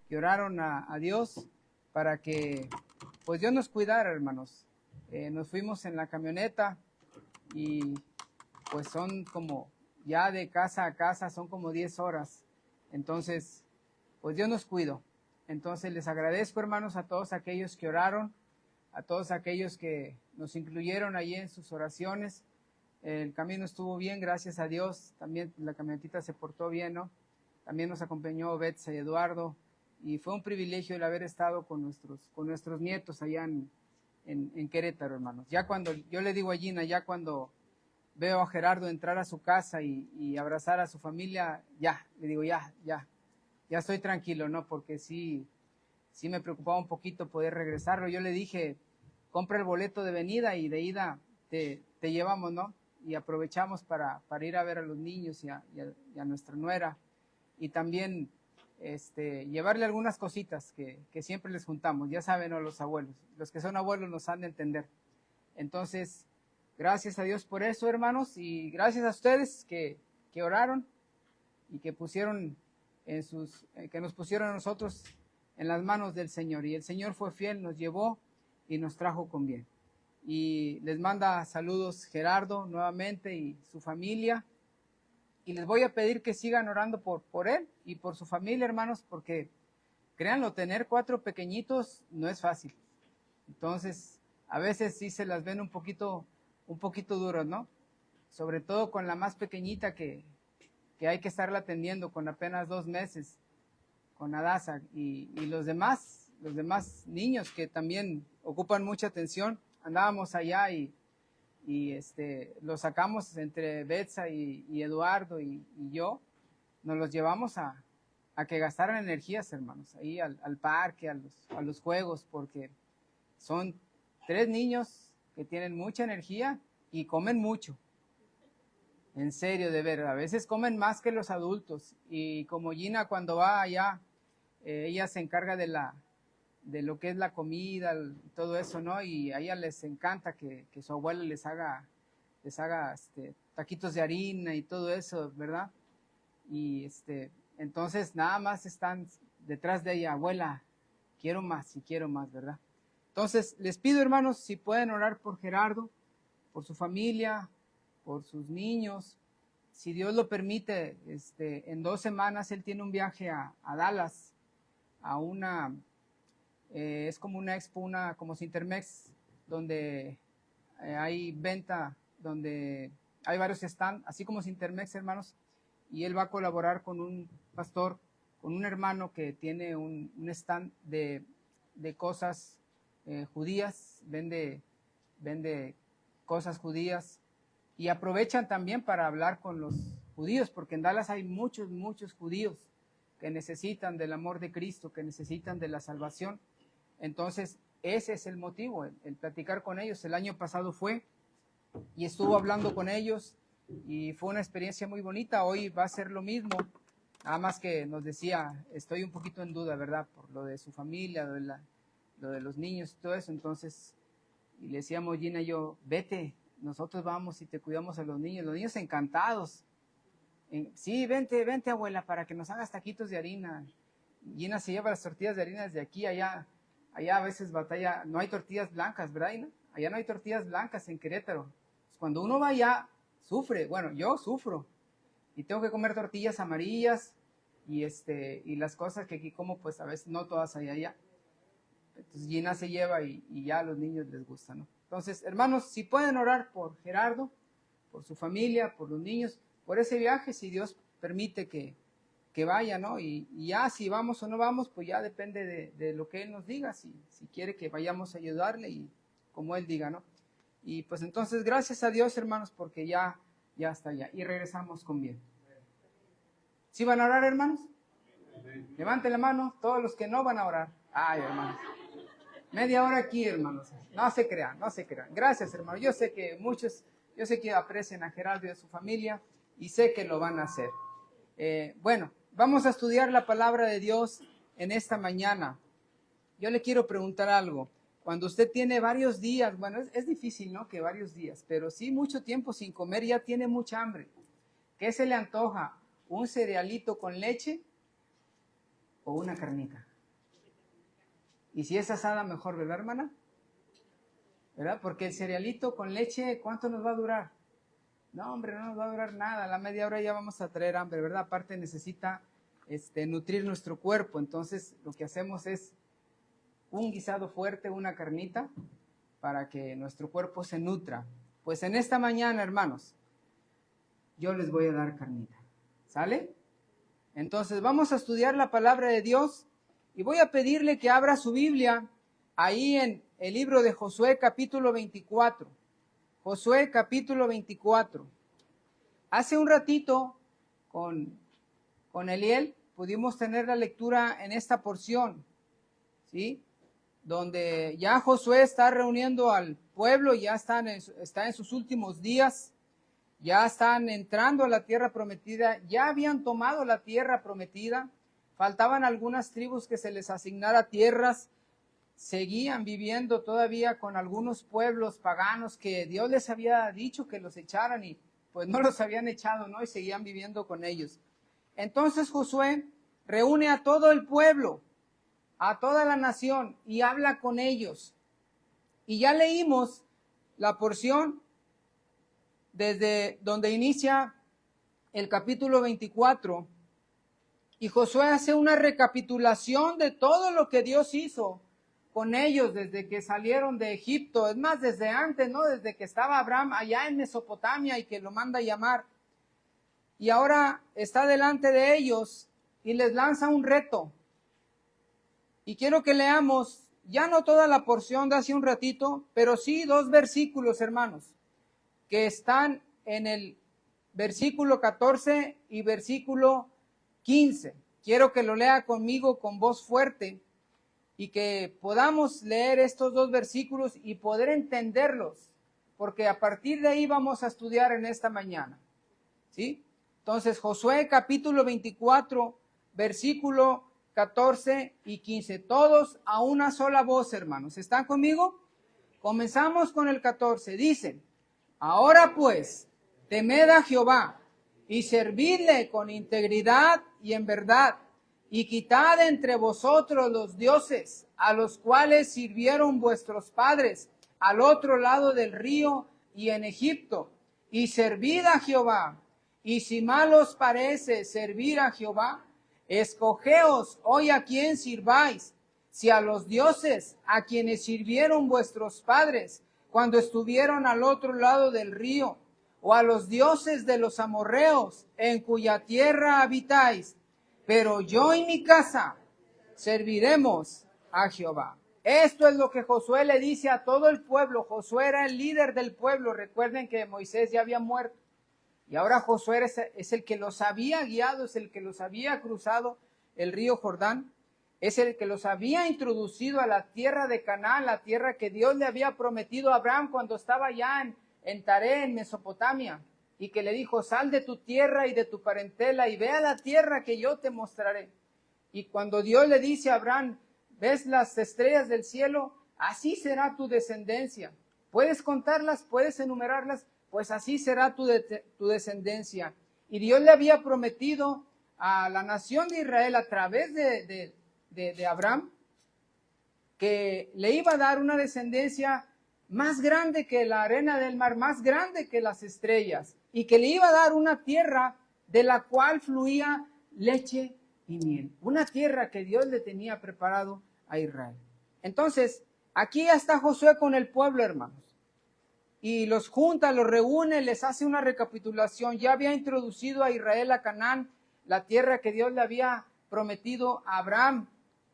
que oraron a Dios para que pues Dios nos cuidara, hermanos. Nos fuimos en la camioneta y pues son como, ya de casa a casa son como 10 horas. Entonces, pues Dios nos cuidó. Entonces les agradezco, hermanos, a todos aquellos que oraron, a todos aquellos que nos incluyeron allí en sus oraciones. El camino estuvo bien, gracias a Dios. También la camionetita se portó bien, ¿no? También nos acompañó Betsy y Eduardo. Y fue un privilegio el haber estado con nuestros nietos allá en Querétaro, hermanos. Ya cuando, yo le digo a Gina, ya cuando veo a Gerardo entrar a su casa y abrazar a su familia, ya, le digo, ya estoy tranquilo, ¿no? Porque sí me preocupaba un poquito poder regresarlo. Yo le dije, compra el boleto de venida y de ida te llevamos, ¿no? Y aprovechamos para ir a ver a los niños y a nuestra nuera. Y también llevarle algunas cositas que siempre les juntamos. Ya saben, ¿no? Los abuelos. Los que son abuelos nos han de entender. Entonces, gracias a Dios por eso, hermanos. Y gracias a ustedes que oraron y que pusieron que nos pusieron a nosotros en las manos del Señor. Y el Señor fue fiel, nos llevó y nos trajo con bien. Y les manda saludos Gerardo nuevamente y su familia. Y les voy a pedir que sigan orando por él y por su familia, hermanos, porque créanlo, tener 4 pequeñitos no es fácil. Entonces, a veces sí se las ven un poquito duras, ¿no? Sobre todo con la más pequeñita que hay que estarla atendiendo con apenas 2 meses, con Adasa, y los demás niños que también ocupan mucha atención. Andábamos allá y los sacamos entre Betsa y Eduardo y yo, nos los llevamos a que gastaran energías, hermanos, ahí al parque, a los juegos, porque son 3 niños que tienen mucha energía y comen mucho. En serio, de ver, a veces comen más que los adultos. Y como Gina cuando va allá, ella se encarga de lo que es la comida, todo eso, ¿no? Y a ella les encanta que su abuela les haga taquitos de harina y todo eso, ¿verdad? Y entonces nada más están detrás de ella, abuela, quiero más y quiero más, ¿verdad? Entonces les pido, hermanos, si pueden orar por Gerardo, por su familia, por sus niños. Si Dios lo permite, en 2 semanas él tiene un viaje a Dallas, a una, es como una expo, como Sintermex, donde hay venta, donde hay varios stands, así como Sintermex, hermanos, y él va a colaborar con un pastor, con un hermano que tiene un stand de cosas judías, vende cosas judías, y aprovechan también para hablar con los judíos, porque en Dallas hay muchos judíos que necesitan del amor de Cristo, que necesitan de la salvación. Entonces, ese es el motivo, el platicar con ellos. El año pasado fue y estuvo hablando con ellos y fue una experiencia muy bonita. Hoy va a ser lo mismo, nada más que nos decía, estoy un poquito en duda, ¿verdad? Por lo de su familia, lo de los niños y todo eso. Entonces, y le decíamos Gina y yo, vete, nosotros vamos y te cuidamos a los niños encantados. Sí, vente abuela, para que nos hagas taquitos de harina. Gina se lleva las tortillas de harina desde aquí allá a veces batalla, no hay tortillas blancas, ¿verdad, Gina? Allá no hay tortillas blancas en Querétaro. Pues cuando uno va allá, sufre, bueno, yo sufro, y tengo que comer tortillas amarillas, y las cosas que aquí como, pues a veces no todas hay allá. Entonces Gina se lleva y ya a los niños les gusta, ¿no? Entonces, hermanos, si pueden orar por Gerardo, por su familia, por los niños, por ese viaje, si Dios permite que vaya, ¿no? Y ya si vamos o no vamos, pues ya depende de lo que Él nos diga, si quiere que vayamos a ayudarle y como Él diga, ¿no? Y pues entonces, gracias a Dios, hermanos, porque ya está allá. Y regresamos con bien. ¿Sí van a orar, hermanos? Levanten la mano, todos los que no van a orar. Ay, hermanos. Media hora aquí, hermanos. No se crean. Gracias, hermanos. Yo sé que aprecian a Gerardo y a su familia y sé que lo van a hacer. Bueno, vamos a estudiar la palabra de Dios en esta mañana. Yo le quiero preguntar algo. Cuando usted tiene varios días, bueno, es difícil, ¿no? Que varios días, pero sí mucho tiempo sin comer, ya tiene mucha hambre. ¿Qué se le antoja? ¿Un cerealito con leche o una carnita? Y si es asada, mejor, ¿verdad, hermana? ¿Verdad? Porque el cerealito con leche, ¿cuánto nos va a durar? No, hombre, no nos va a durar nada. A la media hora ya vamos a traer hambre, ¿verdad? Aparte necesita nutrir nuestro cuerpo. Entonces, lo que hacemos es un guisado fuerte, una carnita, para que nuestro cuerpo se nutra. Pues en esta mañana, hermanos, yo les voy a dar carnita. ¿Sale? Entonces, vamos a estudiar la palabra de Dios y voy a pedirle que abra su Biblia ahí en el libro de Josué capítulo 24. Josué capítulo 24. Hace un ratito con Eliel pudimos tener la lectura en esta porción, ¿sí? Donde ya Josué está reuniendo al pueblo, ya está en sus últimos días, ya están entrando a la tierra prometida, ya habían tomado la tierra prometida, faltaban algunas tribus que se les asignara tierras, seguían viviendo todavía con algunos pueblos paganos que Dios les había dicho que los echaran y pues no los habían echado, ¿no? Y seguían viviendo con ellos. Entonces Josué reúne a todo el pueblo, a toda la nación y habla con ellos. Y ya leímos la porción desde donde inicia el capítulo 24 y Josué hace una recapitulación de todo lo que Dios hizo con ellos desde que salieron de Egipto, es más, desde antes, ¿no? Desde que estaba Abraham allá en Mesopotamia y que lo manda a llamar. Y ahora está delante de ellos y les lanza un reto. Y quiero que leamos, ya no toda la porción de hace un ratito, pero sí 2 versículos, hermanos, que están en el versículo 14 y versículo 15. Quiero que lo lea conmigo con voz fuerte y que podamos leer estos 2 versículos y poder entenderlos, porque a partir de ahí vamos a estudiar en esta mañana, ¿sí? Entonces, Josué capítulo 24, versículo 14 y 15, todos a una sola voz, hermanos. ¿Están conmigo? Comenzamos con el 14, dice: ahora pues, temed a Jehová y servidle con integridad y en verdad, y quitad entre vosotros los dioses a los cuales sirvieron vuestros padres al otro lado del río y en Egipto, y servid a Jehová. Y si mal os parece servir a Jehová, escogeos hoy a quién sirváis, si a los dioses a quienes sirvieron vuestros padres cuando estuvieron al otro lado del río, o a los dioses de los amorreos en cuya tierra habitáis, pero yo y mi casa serviremos a Jehová. Esto es lo que Josué le dice a todo el pueblo. Josué era el líder del pueblo. Recuerden que Moisés ya había muerto. Y ahora Josué es el que los había guiado, es el que los había cruzado el río Jordán, es el que los había introducido a la tierra de Canaán, la tierra que Dios le había prometido a Abraham cuando estaba ya en Taré, en Mesopotamia, y que le dijo: sal de tu tierra y de tu parentela y ve a la tierra que yo te mostraré. Y cuando Dios le dice a Abraham: ¿ves las estrellas del cielo? Así será tu descendencia. ¿Puedes contarlas? ¿Puedes enumerarlas? Pues así será tu descendencia. Y Dios le había prometido a la nación de Israel a través de Abraham que le iba a dar una descendencia más grande que la arena del mar, más grande que las estrellas, y que le iba a dar una tierra de la cual fluía leche y miel, una tierra que Dios le tenía preparado a Israel. Entonces, aquí ya está Josué con el pueblo, hermanos, y los junta, los reúne, les hace una recapitulación. Ya había introducido a Israel a Canaán, la tierra que Dios le había prometido a Abraham,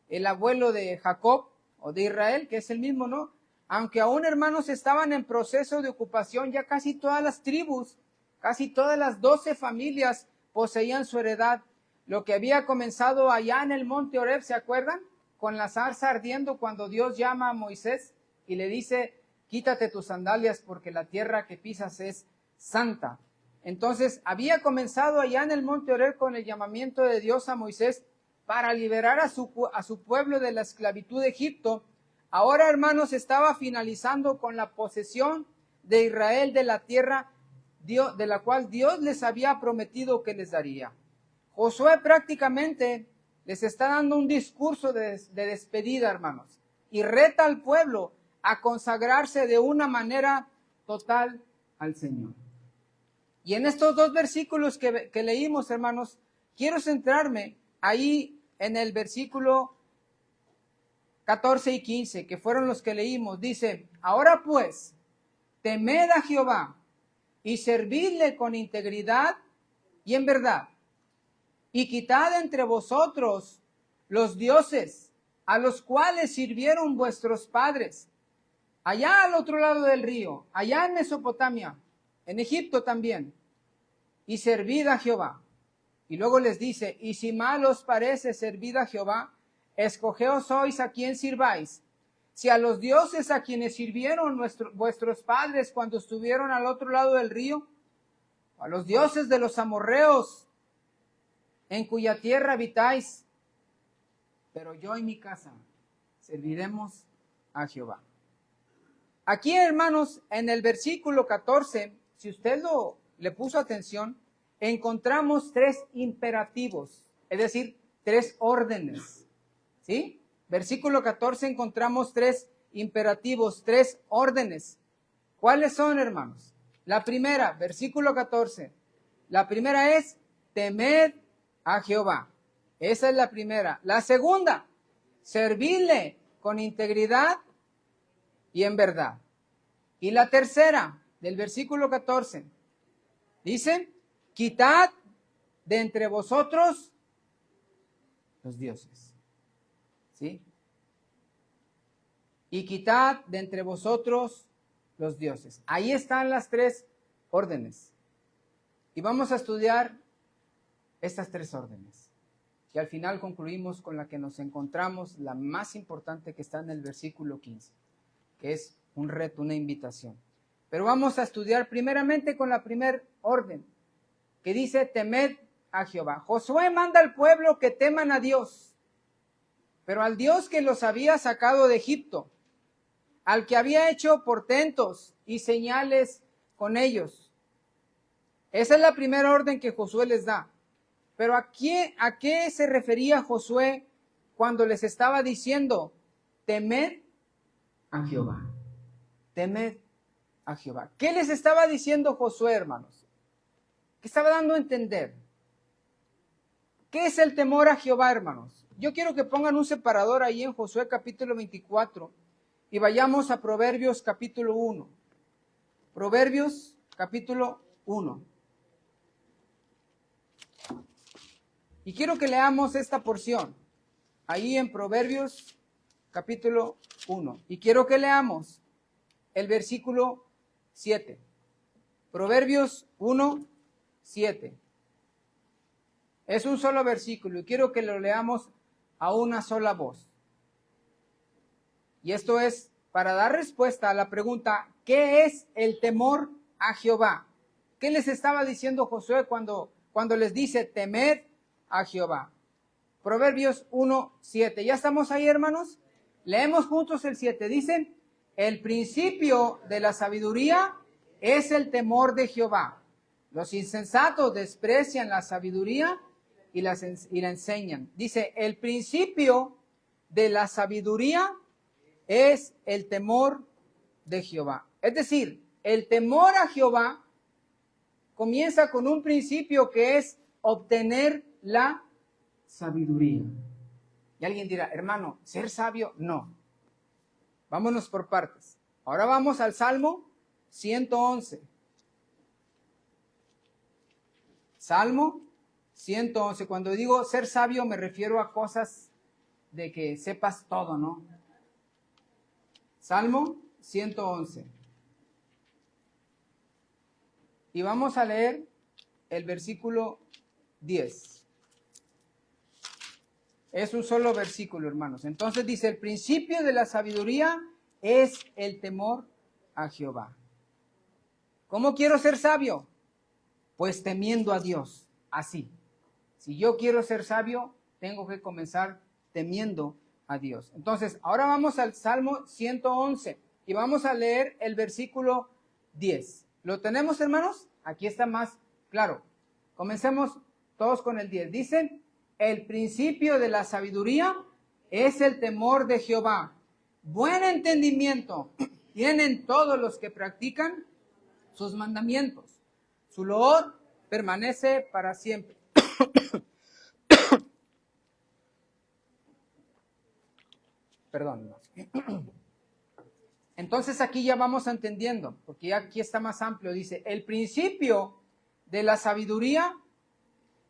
el abuelo de Jacob, o de Israel, que es el mismo, ¿no? Aunque aún, hermanos, estaban en proceso de ocupación, ya casi todas las tribus, casi todas las 12 familias poseían su heredad. Lo que había comenzado allá en el monte Horeb, ¿se acuerdan? Con la zarza ardiendo, cuando Dios llama a Moisés y le dice: quítate tus sandalias porque la tierra que pisas es santa. Entonces, había comenzado allá en el monte Horeb con el llamamiento de Dios a Moisés para liberar a su pueblo de la esclavitud de Egipto. Ahora, hermanos, estaba finalizando con la posesión de Israel de la tierra de la cual Dios les había prometido que les daría. Josué prácticamente les está dando un discurso de despedida, hermanos. y reta al pueblo a consagrarse de una manera total al Señor. Y en estos dos versículos que leímos, hermanos, quiero centrarme ahí en el versículo 14 y 15, que fueron los que leímos. Dice, ahora pues, temed a Jehová y servidle con integridad y en verdad, y quitad entre vosotros los dioses a los cuales sirvieron vuestros padres, allá al otro lado del río, allá en Mesopotamia, en Egipto también, y servid a Jehová. Y luego les dice, y si mal os parece servid a Jehová, escogeos sois a quién sirváis, si a los dioses a quienes sirvieron vuestros padres cuando estuvieron al otro lado del río, a los dioses de los amorreos, en cuya tierra habitáis, pero yo y mi casa serviremos a Jehová. Aquí, hermanos, en el versículo 14, si usted le puso atención, encontramos tres imperativos, es decir, tres órdenes, ¿sí? Versículo 14 encontramos tres imperativos, tres órdenes. ¿Cuáles son, hermanos? La primera, versículo 14, la primera es temed a Jehová. Esa es la primera. La segunda, servirle con integridad y en verdad. Y la tercera, del versículo 14, dice, quitad de entre vosotros los dioses. ¿Sí? Y quitad de entre vosotros los dioses. Ahí están las tres órdenes. Y vamos a estudiar estas tres órdenes. Y al final concluimos con la que nos encontramos, la más importante, que está en el versículo 15, que es un reto, una invitación. Pero vamos a estudiar primeramente con la primera orden, que dice, temed a Jehová. Josué manda al pueblo que teman a Dios, pero al Dios que los había sacado de Egipto, al que había hecho portentos y señales con ellos. Esa es la primera orden que Josué les da. Pero ¿a qué se refería Josué cuando les estaba diciendo, temed a Jehová? Temed a Jehová. ¿Qué les estaba diciendo Josué, hermanos? ¿Qué estaba dando a entender? ¿Qué es el temor a Jehová, hermanos? Yo quiero que pongan un separador ahí en Josué capítulo 24 y vayamos a Proverbios capítulo 1. Proverbios capítulo 1. Y quiero que leamos esta porción, ahí en Proverbios capítulo 1. Y quiero que leamos el versículo 7. Proverbios 1, 7. Es un solo versículo y quiero que lo leamos a una sola voz. Y esto es para dar respuesta a la pregunta, ¿qué es el temor a Jehová? ¿Qué les estaba diciendo Josué cuando les dice temed a Jehová? Proverbios 1, 7. ¿Ya estamos ahí, hermanos? Leemos juntos el 7. Dicen, el principio de la sabiduría es el temor de Jehová. Los insensatos desprecian la sabiduría y la enseñan. Dice, el principio de la sabiduría es el temor de Jehová. Es decir, el temor a Jehová comienza con un principio que es obtener la sabiduría. Y alguien dirá, hermano, ¿ser sabio? No. Vámonos por partes. Ahora vamos al Salmo 111. Salmo 111. Cuando digo ser sabio me refiero a cosas de que sepas todo, ¿no? Salmo 111. Y vamos a leer el versículo 10. Es un solo versículo, hermanos. Entonces dice, el principio de la sabiduría es el temor a Jehová. ¿Cómo quiero ser sabio? Pues temiendo a Dios, así. Si yo quiero ser sabio, tengo que comenzar temiendo a Dios. Entonces, ahora vamos al Salmo 111 y vamos a leer el versículo 10. ¿Lo tenemos, hermanos? Aquí está más claro. Comencemos todos con el 10. Dice, el principio de la sabiduría es el temor de Jehová, Buen entendimiento tienen todos los que practican sus mandamientos. Su loor permanece para siempre. Perdón. Entonces aquí ya vamos entendiendo, porque ya aquí está más amplio. Dice, el principio de la sabiduría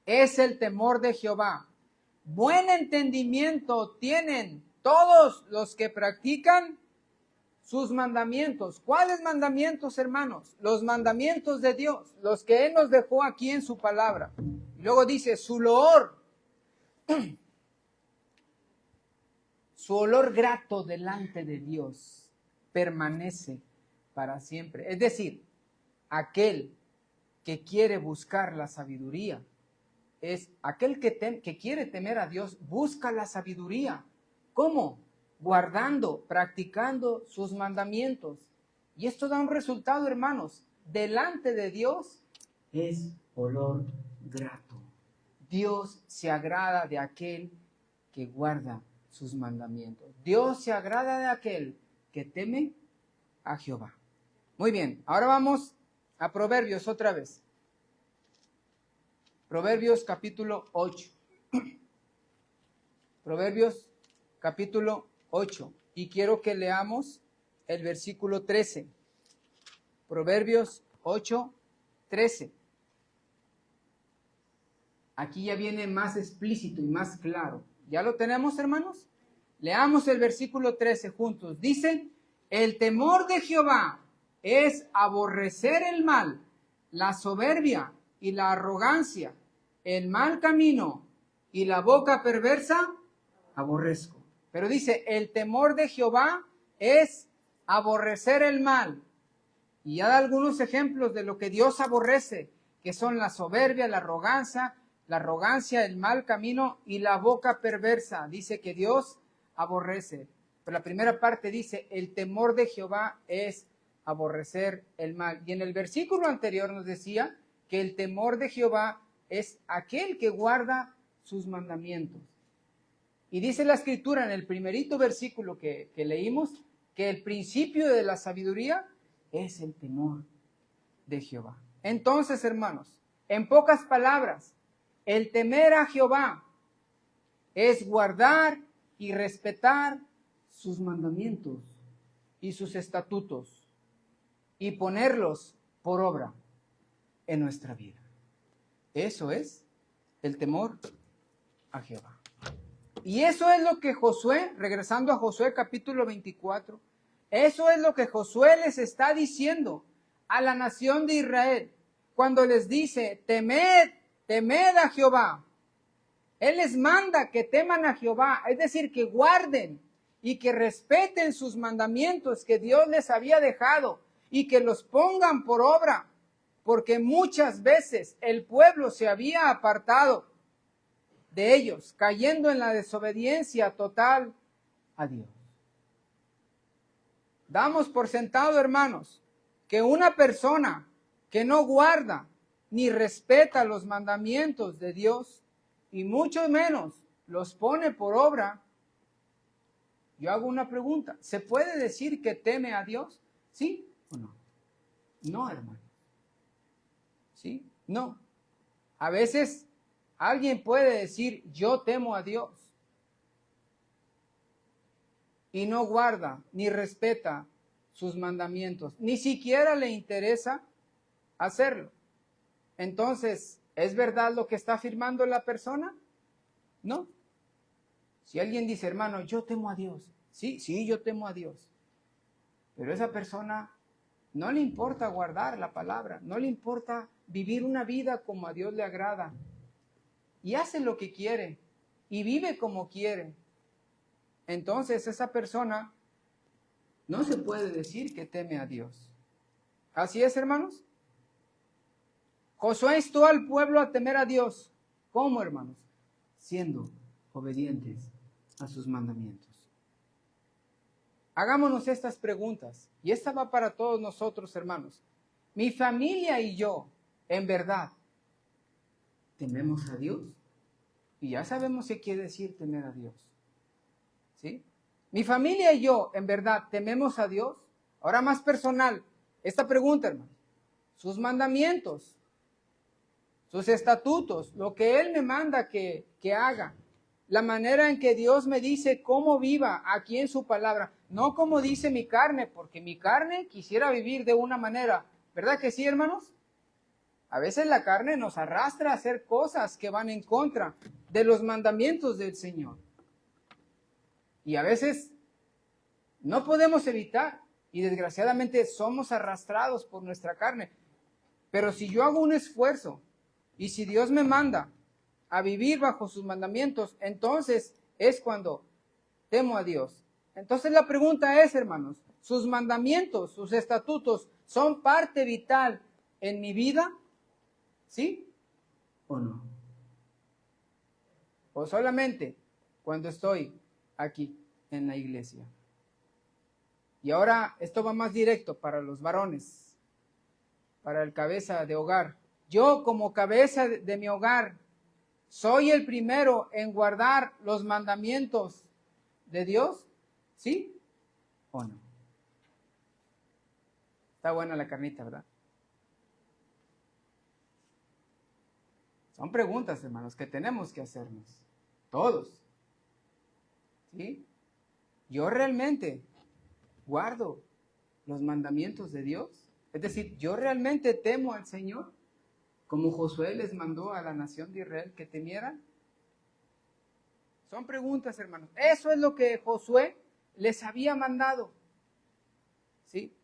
es el temor de Jehová. Buen entendimiento tienen todos los que practican sus mandamientos. ¿Cuáles mandamientos, hermanos? Los mandamientos de Dios, los que Él nos dejó aquí en su palabra. Y luego dice, su olor grato delante de Dios permanece para siempre. Es decir, aquel que quiere buscar la sabiduría, es aquel que quiere temer a Dios, busca la sabiduría. ¿Cómo? Guardando, practicando sus mandamientos. Y esto da un resultado, hermanos. Delante de Dios es olor grato. Dios se agrada de aquel que guarda sus mandamientos. Dios se agrada de aquel que teme a Jehová. Muy bien, ahora vamos a Proverbios otra vez. Proverbios capítulo 8. Proverbios capítulo 8. Y quiero que leamos el versículo 13. Proverbios 8, 13. Aquí ya viene más explícito y más claro. ¿Ya lo tenemos, hermanos? Leamos el versículo 13 juntos. Dice, el temor de Jehová es aborrecer el mal, la soberbia y la arrogancia, el mal camino y la boca perversa, aborrezco. Pero dice, el temor de Jehová es aborrecer el mal. Y ya da algunos ejemplos de lo que Dios aborrece, que son la soberbia, la arrogancia, el mal camino y la boca perversa. Dice que Dios aborrece. Pero la primera parte dice, el temor de Jehová es aborrecer el mal. Y en el versículo anterior nos decía que el temor de Jehová es aquel que guarda sus mandamientos. Y dice la Escritura en el primerito versículo que leímos, que el principio de la sabiduría es el temor de Jehová. Entonces, hermanos, en pocas palabras, el temer a Jehová es guardar y respetar sus mandamientos y sus estatutos y ponerlos por obra en nuestra vida. Eso es el temor a Jehová. Y eso es lo que Josué, regresando a Josué capítulo 24, eso es lo que Josué les está diciendo a la nación de Israel cuando les dice, temed a Jehová. Él les manda que teman a Jehová, es decir, que guarden y que respeten sus mandamientos que Dios les había dejado y que los pongan por obra, porque muchas veces el pueblo se había apartado de ellos, cayendo en la desobediencia total a Dios. Damos por sentado, hermanos, que una persona que no guarda ni respeta los mandamientos de Dios, y mucho menos los pone por obra, yo hago una pregunta, ¿se puede decir que teme a Dios? ¿Sí o no? No, hermano. ¿Sí? No. A veces alguien puede decir, yo temo a Dios, y no guarda ni respeta sus mandamientos, ni siquiera le interesa hacerlo. Entonces, ¿es verdad lo que está afirmando la persona? No. Si alguien dice, hermano, yo temo a Dios, sí, yo temo a Dios, pero esa persona no le importa guardar la palabra, no le importa vivir una vida como a Dios le agrada, y hace lo que quiere, y vive como quiere. Entonces esa persona no se puede decir que teme a Dios. ¿Así es, hermanos? Josué instó al pueblo a temer a Dios. ¿Cómo, hermanos? Siendo obedientes a sus mandamientos. Hagámonos estas preguntas, y esta va para todos nosotros, hermanos. Mi familia y yo, en verdad, ¿tememos a Dios? Y ya sabemos qué quiere decir temer a Dios. ¿Sí? ¿Mi familia y yo, en verdad, tememos a Dios? Ahora más personal, esta pregunta, hermano. Sus mandamientos, sus estatutos, lo que Él me manda que haga, la manera en que Dios me dice cómo viva aquí en su palabra, no como dice mi carne, porque mi carne quisiera vivir de una manera, ¿verdad que sí, hermanos? A veces la carne nos arrastra a hacer cosas que van en contra de los mandamientos del Señor. Y a veces no podemos evitar, y desgraciadamente somos arrastrados por nuestra carne. Pero si yo hago un esfuerzo, y si Dios me manda a vivir bajo sus mandamientos, entonces es cuando temo a Dios. Entonces la pregunta es, hermanos, ¿sus mandamientos, sus estatutos, son parte vital en mi vida? ¿Sí o no? ¿O solamente cuando estoy aquí en la iglesia? Y ahora esto va más directo para los varones, para el cabeza de hogar. Yo como cabeza de mi hogar, ¿soy el primero en guardar los mandamientos de Dios? ¿Sí o no? Está buena la carnita, ¿verdad? Son preguntas, hermanos, que tenemos que hacernos. Todos. ¿Sí? Yo realmente guardo los mandamientos de Dios. Es decir, yo realmente temo al Señor, como Josué les mandó a la nación de Israel que temieran. Son preguntas, hermanos. Eso es lo que Josué les había mandado. ¿Sí?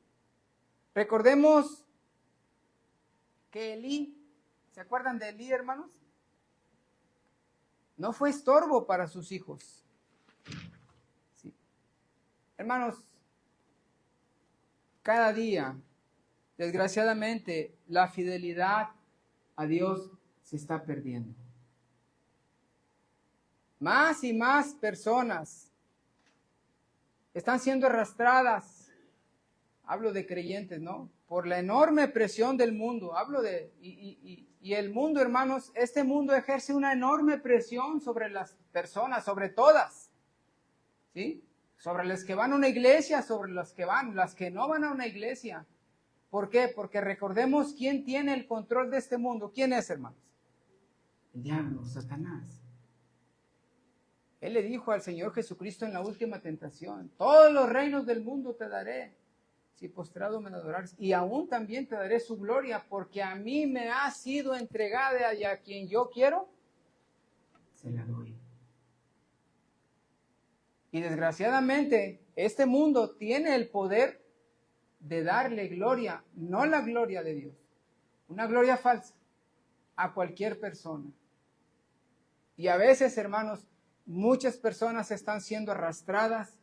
Recordemos que Elí, ¿se acuerdan de Elí, hermanos? No fue estorbo para sus hijos. ¿Sí? Hermanos, cada día, desgraciadamente, la fidelidad a Dios se está perdiendo. Más y más personas están siendo arrastradas, hablo de creyentes, ¿no? Por la enorme presión del mundo, y el mundo, hermanos, este mundo ejerce una enorme presión sobre las personas, sobre todas, ¿sí? Sobre las que van a una iglesia, sobre las que no van a una iglesia. ¿Por qué? Porque recordemos quién tiene el control de este mundo. ¿Quién es, hermanos? El diablo, Satanás. Él le dijo al Señor Jesucristo en la última tentación: todos los reinos del mundo te daré, si postrado me adorares, y aún también te daré su gloria, porque a mí me ha sido entregada, y a quien yo quiero, se la doy. Y desgraciadamente, este mundo tiene el poder de darle gloria, no la gloria de Dios, una gloria falsa, a cualquier persona. Y a veces, hermanos, muchas personas están siendo arrastradas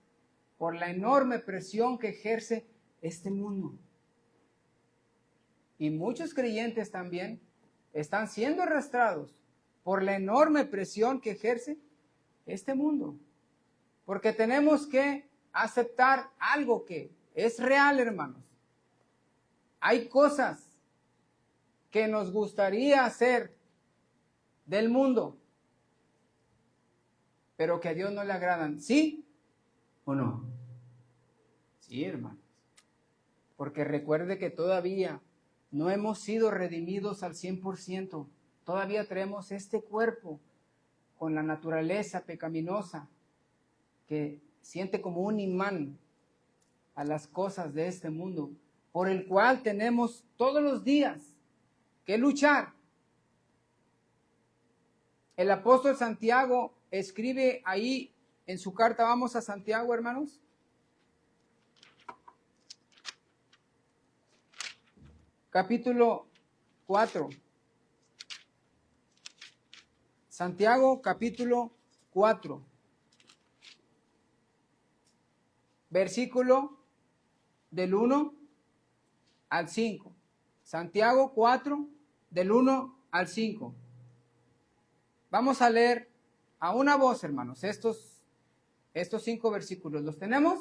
por la enorme presión que ejerce este mundo. Y muchos creyentes también están siendo arrastrados por la enorme presión que ejerce este mundo. Porque tenemos que aceptar algo que es real, hermanos. Hay cosas que nos gustaría hacer del mundo, pero que a Dios no le agradan. ¿Sí o no? Sí, hermanos. Porque recuerde que todavía no hemos sido redimidos al 100%. Todavía traemos este cuerpo con la naturaleza pecaminosa que siente como un imán a las cosas de este mundo, por el cual tenemos todos los días que luchar. El apóstol Santiago escribe ahí en su carta, vamos a Santiago, hermanos. Capítulo 4. Santiago, capítulo 4. Versículo del 1 al 5. Santiago 4, del 1 al 5. Vamos a leer a una voz, hermanos, estos 5 versículos. ¿Los tenemos?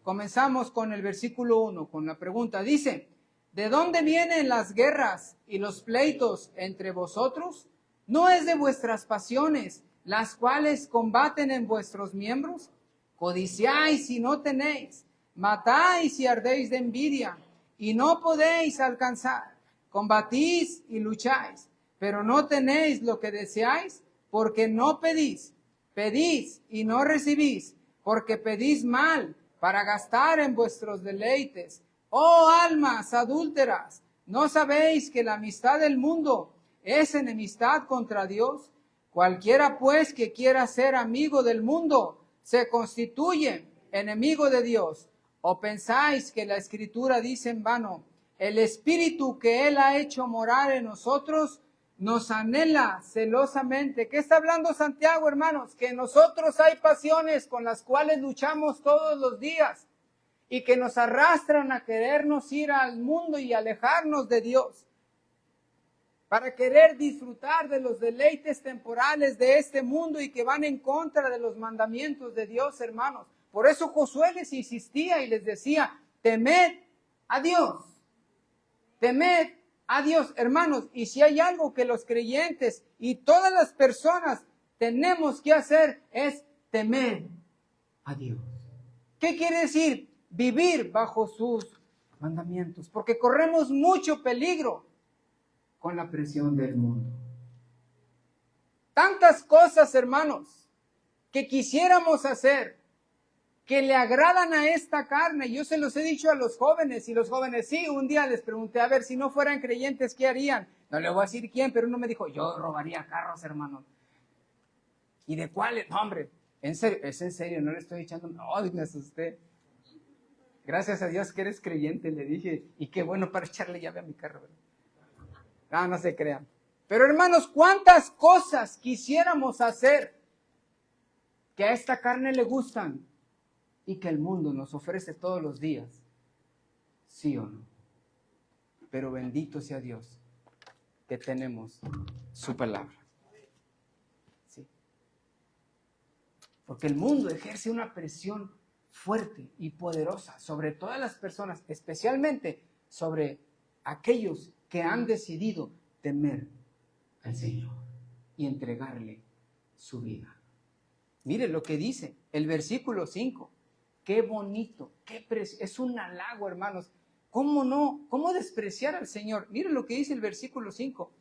Comenzamos con el versículo 1, con la pregunta. Dice: ¿de dónde vienen las guerras y los pleitos entre vosotros? ¿No es de vuestras pasiones, las cuales combaten en vuestros miembros? codiciáis y no tenéis, matáis y ardéis de envidia, y no podéis alcanzar, combatís y lucháis, pero no tenéis lo que deseáis, porque no pedís, pedís y no recibís, porque pedís mal, para gastar en vuestros deleites. Oh almas adúlteras, ¿no sabéis que la amistad del mundo es enemistad contra Dios? Cualquiera pues que quiera ser amigo del mundo se constituye enemigo de Dios. ¿O pensáis que la Escritura dice en vano, el Espíritu que Él ha hecho morar en nosotros nos anhela celosamente? ¿Qué está hablando Santiago, hermanos? Que en nosotros hay pasiones con las cuales luchamos todos los días y que nos arrastran a querernos ir al mundo y alejarnos de Dios, para querer disfrutar de los deleites temporales de este mundo y que van en contra de los mandamientos de Dios, hermanos. Por eso Josué les insistía y les decía, temed a Dios, temed a Dios, hermanos. Y si hay algo que los creyentes y todas las personas tenemos que hacer es temer a Dios. ¿Qué quiere decir? Vivir bajo sus mandamientos, porque corremos mucho peligro con la presión del mundo. Tantas cosas, hermanos, que quisiéramos hacer, que le agradan a esta carne. Yo se los he dicho a los jóvenes, y los jóvenes, sí, un día les pregunté, a ver, si no fueran creyentes, ¿qué harían? No le voy a decir quién, pero uno me dijo, yo robaría carros, hermanos. ¿Y de cuáles? No, hombre, en serio, es en serio, no le estoy echando, no, me asusté. Gracias a Dios que eres creyente, le dije, y qué bueno para echarle llave a mi carro, ¿verdad? No se crean. Pero hermanos, ¿cuántas cosas quisiéramos hacer que a esta carne le gustan y que el mundo nos ofrece todos los días? ¿Sí o no? Pero bendito sea Dios que tenemos su palabra. ¿Sí? Porque el mundo ejerce una presión fuerte y poderosa sobre todas las personas, especialmente sobre aquellos que han decidido temer al Señor y entregarle su vida. Mire lo que dice el versículo 5. Qué bonito, es un halago, hermanos. ¿Cómo no? ¿Cómo despreciar al Señor? Mire lo que dice el versículo 5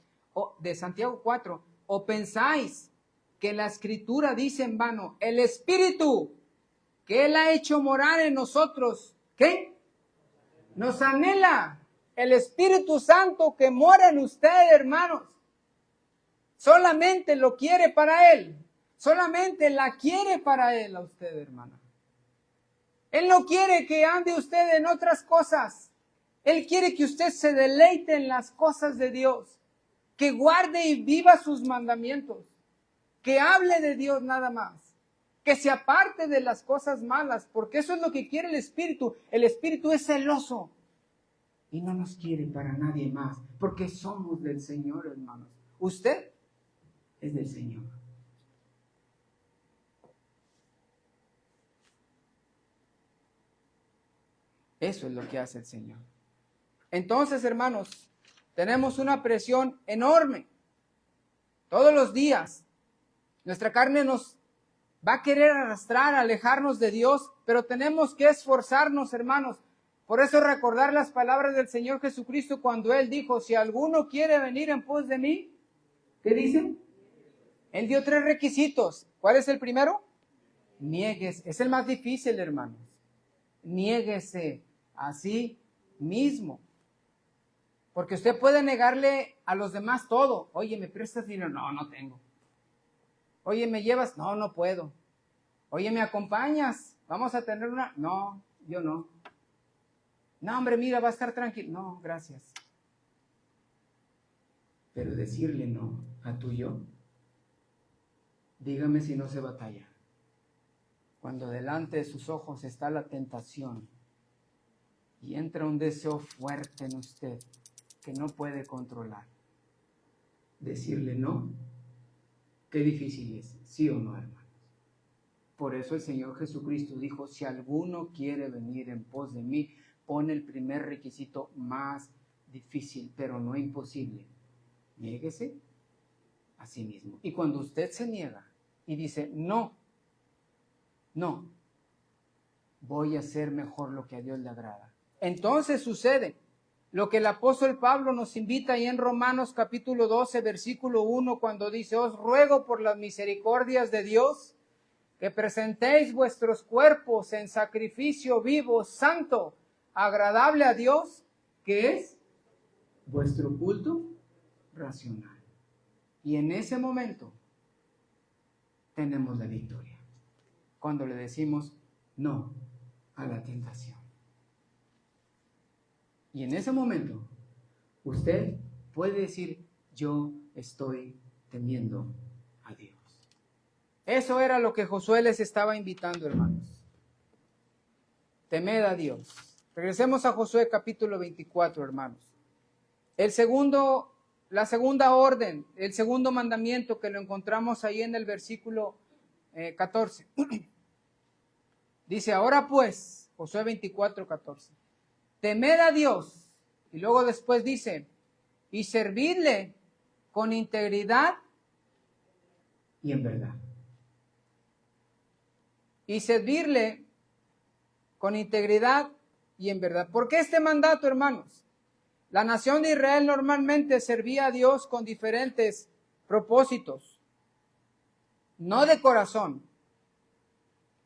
de Santiago 4. ¿O pensáis que la Escritura dice en vano, el Espíritu que Él ha hecho morar en nosotros, ¿qué? Nos anhela. El Espíritu Santo que mora en usted, hermanos, solamente lo quiere para Él. Solamente la quiere para Él a usted, hermana. Él no quiere que ande usted en otras cosas. Él quiere que usted se deleite en las cosas de Dios, que guarde y viva sus mandamientos, que hable de Dios nada más, que se aparte de las cosas malas, porque eso es lo que quiere el Espíritu. El Espíritu es celoso y no nos quiere para nadie más, porque somos del Señor, hermanos. Usted es del Señor. Eso es lo que hace el Señor. Entonces, hermanos, tenemos una presión enorme. Todos los días, nuestra carne nos va a querer arrastrar, alejarnos de Dios, pero tenemos que esforzarnos, hermanos. Por eso recordar las palabras del Señor Jesucristo cuando Él dijo, si alguno quiere venir en pos de mí, ¿qué dice? Él dio 3 requisitos. ¿Cuál es el primero? Niéguese. Es el más difícil, hermanos. Niéguese a sí mismo. Porque usted puede negarle a los demás todo. Oye, ¿me prestas dinero? No, no tengo. Oye, ¿me llevas? No, no puedo. Oye, ¿me acompañas? Vamos a tener una... No, yo no. No, hombre, mira, va a estar tranquilo. No, gracias. Pero decirle no a tu yo, dígame si no se batalla. Cuando delante de sus ojos está la tentación y entra un deseo fuerte en usted que no puede controlar. Decirle no, qué difícil es, ¿sí o no, hermanos? Por eso el Señor Jesucristo dijo, si alguno quiere venir en pos de mí, pone el primer requisito más difícil, pero no imposible. Niéguese a sí mismo. Y cuando usted se niega y dice, no, voy a hacer mejor lo que a Dios le agrada. Entonces sucede lo que el apóstol Pablo nos invita ahí en Romanos capítulo 12, versículo 1, cuando dice, os ruego por las misericordias de Dios que presentéis vuestros cuerpos en sacrificio vivo, santo, agradable a Dios, que es vuestro culto racional. Y en ese momento tenemos la victoria, cuando le decimos no a la tentación. Y en ese momento, usted puede decir, yo estoy temiendo a Dios. Eso era lo que Josué les estaba invitando, hermanos. Temed a Dios. Regresemos a Josué capítulo 24, hermanos. La segunda orden, el segundo mandamiento que lo encontramos ahí en el versículo 14. Dice, ahora pues, Josué 24, 14. Temed a Dios, y luego después dice, y servidle con integridad y en verdad. Y servirle con integridad y en verdad. ¿Por qué este mandato, hermanos? La nación de Israel normalmente servía a Dios con diferentes propósitos, no de corazón,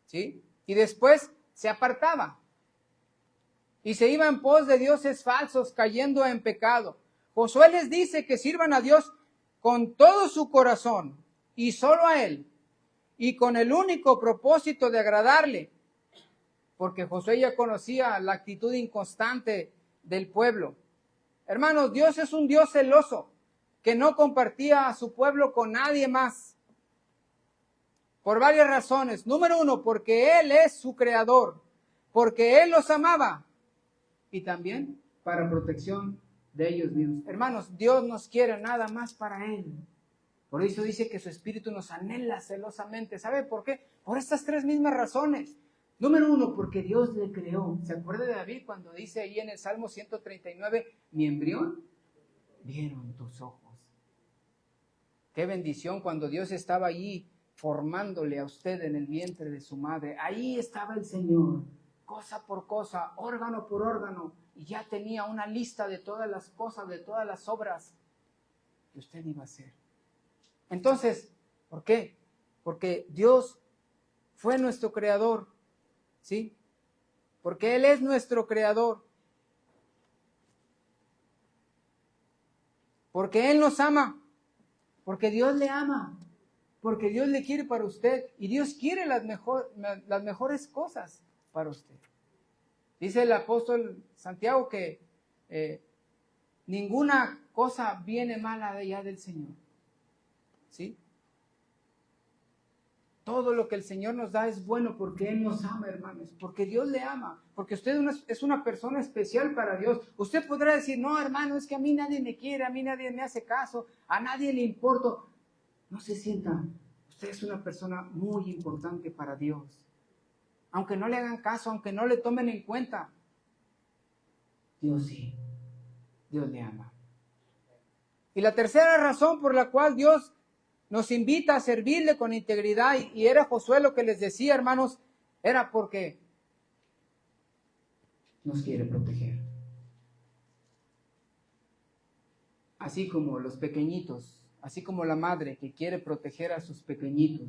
¿sí? Y después se apartaba. Y se iba en pos de dioses falsos, cayendo en pecado. Josué les dice que sirvan a Dios con todo su corazón y solo a Él, y con el único propósito de agradarle, porque Josué ya conocía la actitud inconstante del pueblo. Hermanos, Dios es un Dios celoso, que no compartía a su pueblo con nadie más, por varias razones. Número uno, porque Él es su creador, porque Él los amaba, y también para protección de ellos mismos. Hermanos, Dios nos quiere nada más para Él. Por eso dice que su espíritu nos anhela celosamente. ¿Sabe por qué? Por estas tres mismas razones. Número uno, porque Dios le creó. ¿Se acuerda de David cuando dice ahí en el Salmo 139, mi embrión vieron tus ojos? Qué bendición cuando Dios estaba allí formándole a usted en el vientre de su madre. Ahí estaba el Señor, cosa por cosa, órgano por órgano, y ya tenía una lista de todas las cosas, de todas las obras que usted iba a hacer. Entonces, ¿por qué? Porque Dios fue nuestro creador, ¿sí? Porque Él es nuestro creador. Porque Él nos ama. Porque Dios le ama. Porque Dios le quiere para usted. Y Dios quiere las mejores cosas para usted. Dice el apóstol Santiago que ninguna cosa viene mala de allá del Señor. ¿Sí? Todo lo que el Señor nos da es bueno porque Él nos ama, hermanos, porque Dios le ama, porque usted es una persona especial para Dios. Usted podrá decir, no, hermano, es que a mí nadie me quiere, a mí nadie me hace caso, a nadie le importo. No se sienta, usted es una persona muy importante para Dios. Aunque no le hagan caso, aunque no le tomen en cuenta, Dios sí, Dios le ama. Y la tercera razón por la cual Dios nos invita a servirle con integridad, y era Josué lo que les decía, hermanos, era porque nos quiere proteger. Así como los pequeñitos, así como la madre que quiere proteger a sus pequeñitos.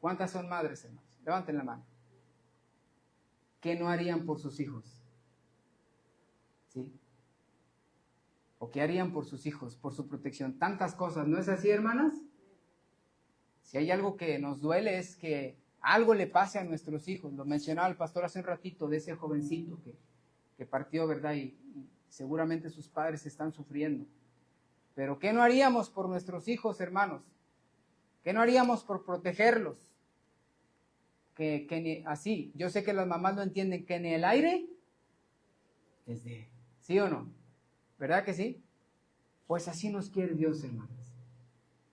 ¿Cuántas son madres, hermanos? Levanten la mano. ¿Qué no harían por sus hijos? ¿Sí? ¿O qué harían por sus hijos, por su protección? Tantas cosas, ¿no es así, hermanas? Si hay algo que nos duele es que algo le pase a nuestros hijos. Lo mencionaba el pastor hace un ratito de ese jovencito que partió, ¿verdad? Y seguramente sus padres están sufriendo. Pero ¿qué no haríamos por nuestros hijos, hermanos? ¿Qué no haríamos por protegerlos? Así, yo sé que las mamás lo entienden, que ni el aire es de Él. ¿Sí o no? ¿Verdad que sí? Pues así nos quiere Dios, hermanos.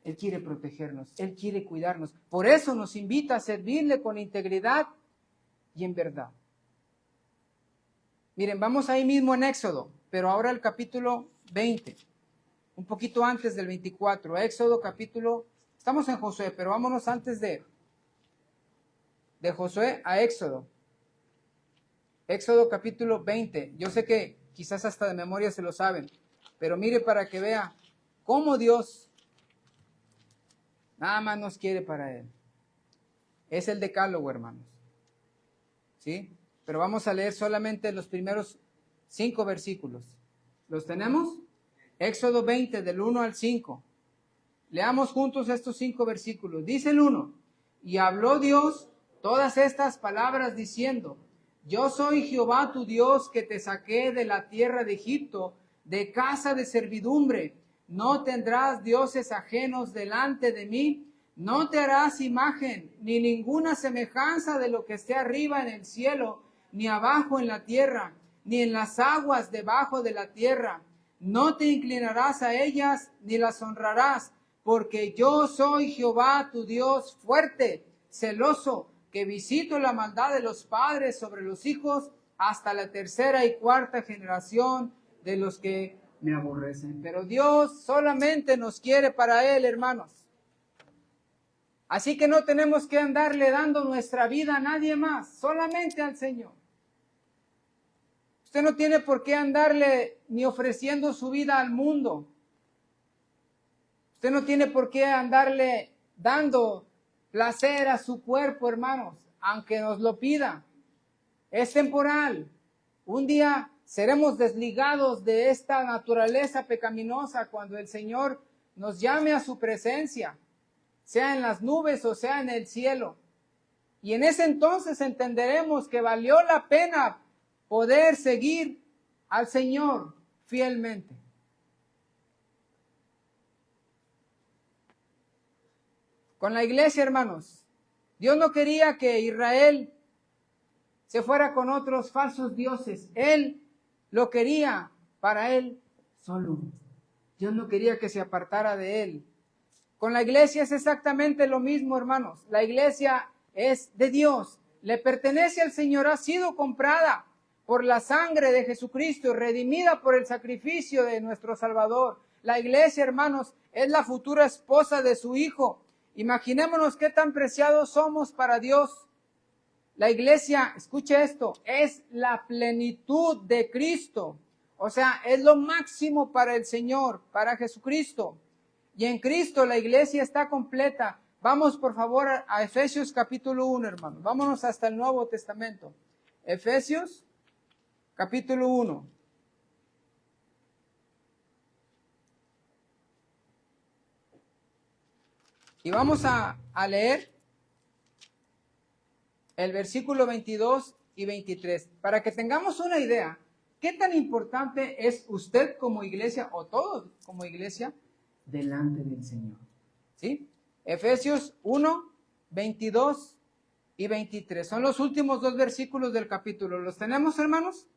Él quiere protegernos, Él quiere cuidarnos. Por eso nos invita a servirle con integridad y en verdad. Miren, vamos ahí mismo en Éxodo, pero ahora el capítulo 20, un poquito antes del 24. Éxodo capítulo, estamos en Josué, pero vámonos antes de Josué a Éxodo. Éxodo capítulo 20. Yo sé que quizás hasta de memoria se lo saben, pero mire para que vea cómo Dios nada más nos quiere para Él. Es el decálogo, hermanos. ¿Sí? Pero vamos a leer solamente los primeros 5 versículos. ¿Los tenemos? Éxodo 20, del 1 al 5. Leamos juntos estos 5 versículos. Dice el 1, y habló Dios todas estas palabras diciendo, yo soy Jehová tu Dios que te saqué de la tierra de Egipto, de casa de servidumbre. No tendrás dioses ajenos delante de mí, no te harás imagen, ni ninguna semejanza de lo que esté arriba en el cielo, ni abajo en la tierra, ni en las aguas debajo de la tierra. No te inclinarás a ellas, ni las honrarás, porque yo soy Jehová tu Dios fuerte, celoso, que visito la maldad de los padres sobre los hijos hasta la 3ª y 4ª generación de los que me aborrecen. Pero Dios solamente nos quiere para Él, hermanos. Así que no tenemos que andarle dando nuestra vida a nadie más, solamente al Señor. Usted no tiene por qué andarle ni ofreciendo su vida al mundo. Usted no tiene por qué andarle dando placer a su cuerpo, hermanos, aunque nos lo pida. Es temporal. Un día seremos desligados de esta naturaleza pecaminosa cuando el Señor nos llame a su presencia, sea en las nubes o sea en el cielo. Y en ese entonces entenderemos que valió la pena poder seguir al Señor fielmente. Con la iglesia, hermanos, Dios no quería que Israel se fuera con otros falsos dioses. Él lo quería para Él solo. Dios no quería que se apartara de Él. Con la iglesia es exactamente lo mismo, hermanos. La iglesia es de Dios, le pertenece al Señor, ha sido comprada por la sangre de Jesucristo y redimida por el sacrificio de nuestro Salvador. La iglesia, hermanos, es la futura esposa de su Hijo. Imaginémonos qué tan preciados somos para Dios. La iglesia, escuche esto, es la plenitud de Cristo. O sea, es lo máximo para el Señor, para Jesucristo. Y en Cristo la iglesia está completa. Vamos por favor a Efesios capítulo 1, hermanos. Vámonos hasta el Nuevo Testamento. Efesios capítulo 1. Y vamos a leer el versículo 22 y 23, para que tengamos una idea, ¿qué tan importante es usted como iglesia, o todos como iglesia, delante del Señor? ¿Sí? Efesios 1, 22 y 23, son los últimos 2 versículos del capítulo. ¿Los tenemos, hermanos?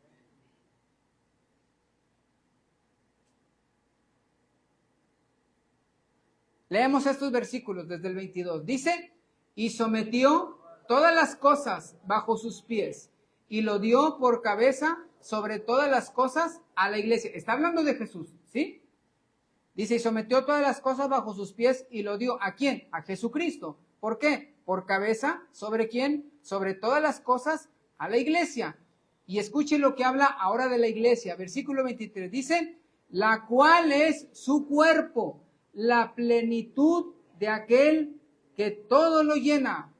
Leemos estos versículos desde el 22. Dice, y sometió todas las cosas bajo sus pies, y lo dio por cabeza sobre todas las cosas a la iglesia. Está hablando de Jesús, ¿sí? Dice, y sometió todas las cosas bajo sus pies, y lo dio, ¿a quién? A Jesucristo. ¿Por qué? Por cabeza, ¿sobre quién? Sobre todas las cosas a la iglesia. Y escuche lo que habla ahora de la iglesia. Versículo 23, dice, la cual es su cuerpo, la plenitud de aquel que todo lo llena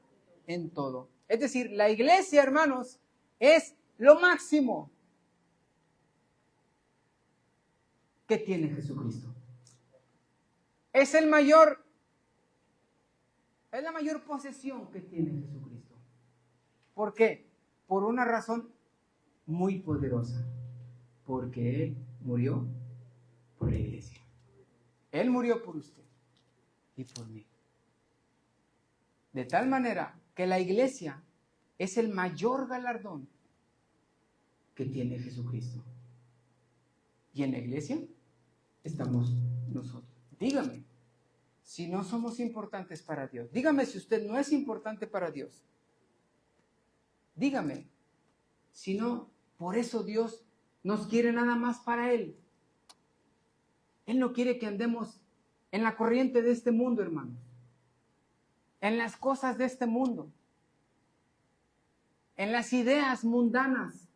en todo. Es decir, la iglesia, hermanos, es lo máximo que tiene Jesucristo. Es la mayor posesión que tiene Jesucristo. ¿Por qué? Por una razón muy poderosa. Porque Él murió por la iglesia. Él murió por usted y por mí. De tal manera que la iglesia es el mayor galardón que tiene Jesucristo. Y en la iglesia estamos nosotros. Dígame si no somos importantes para Dios. Dígame si usted no es importante para Dios. Dígame si no, por eso Dios nos quiere nada más para Él. Él no quiere que andemos en la corriente de este mundo, hermanos. En las cosas de este mundo. En las ideas mundanas.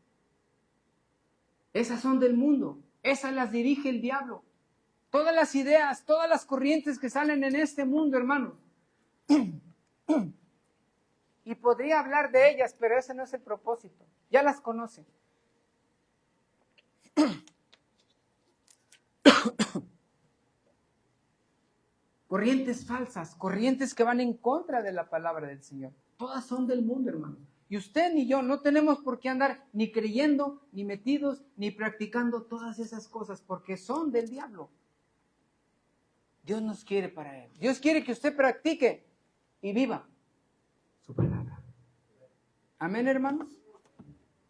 Esas son del mundo, esas las dirige el diablo. Todas las ideas, todas las corrientes que salen en este mundo, hermanos. Y podría hablar de ellas, pero ese no es el propósito. Ya las conoce. Corrientes falsas, corrientes que van en contra de la palabra del Señor. Todas son del mundo, hermano. Y usted ni yo no tenemos por qué andar ni creyendo, ni metidos, ni practicando todas esas cosas, porque son del diablo. Dios nos quiere para Él. Dios quiere que usted practique y viva su palabra. Amén, hermanos.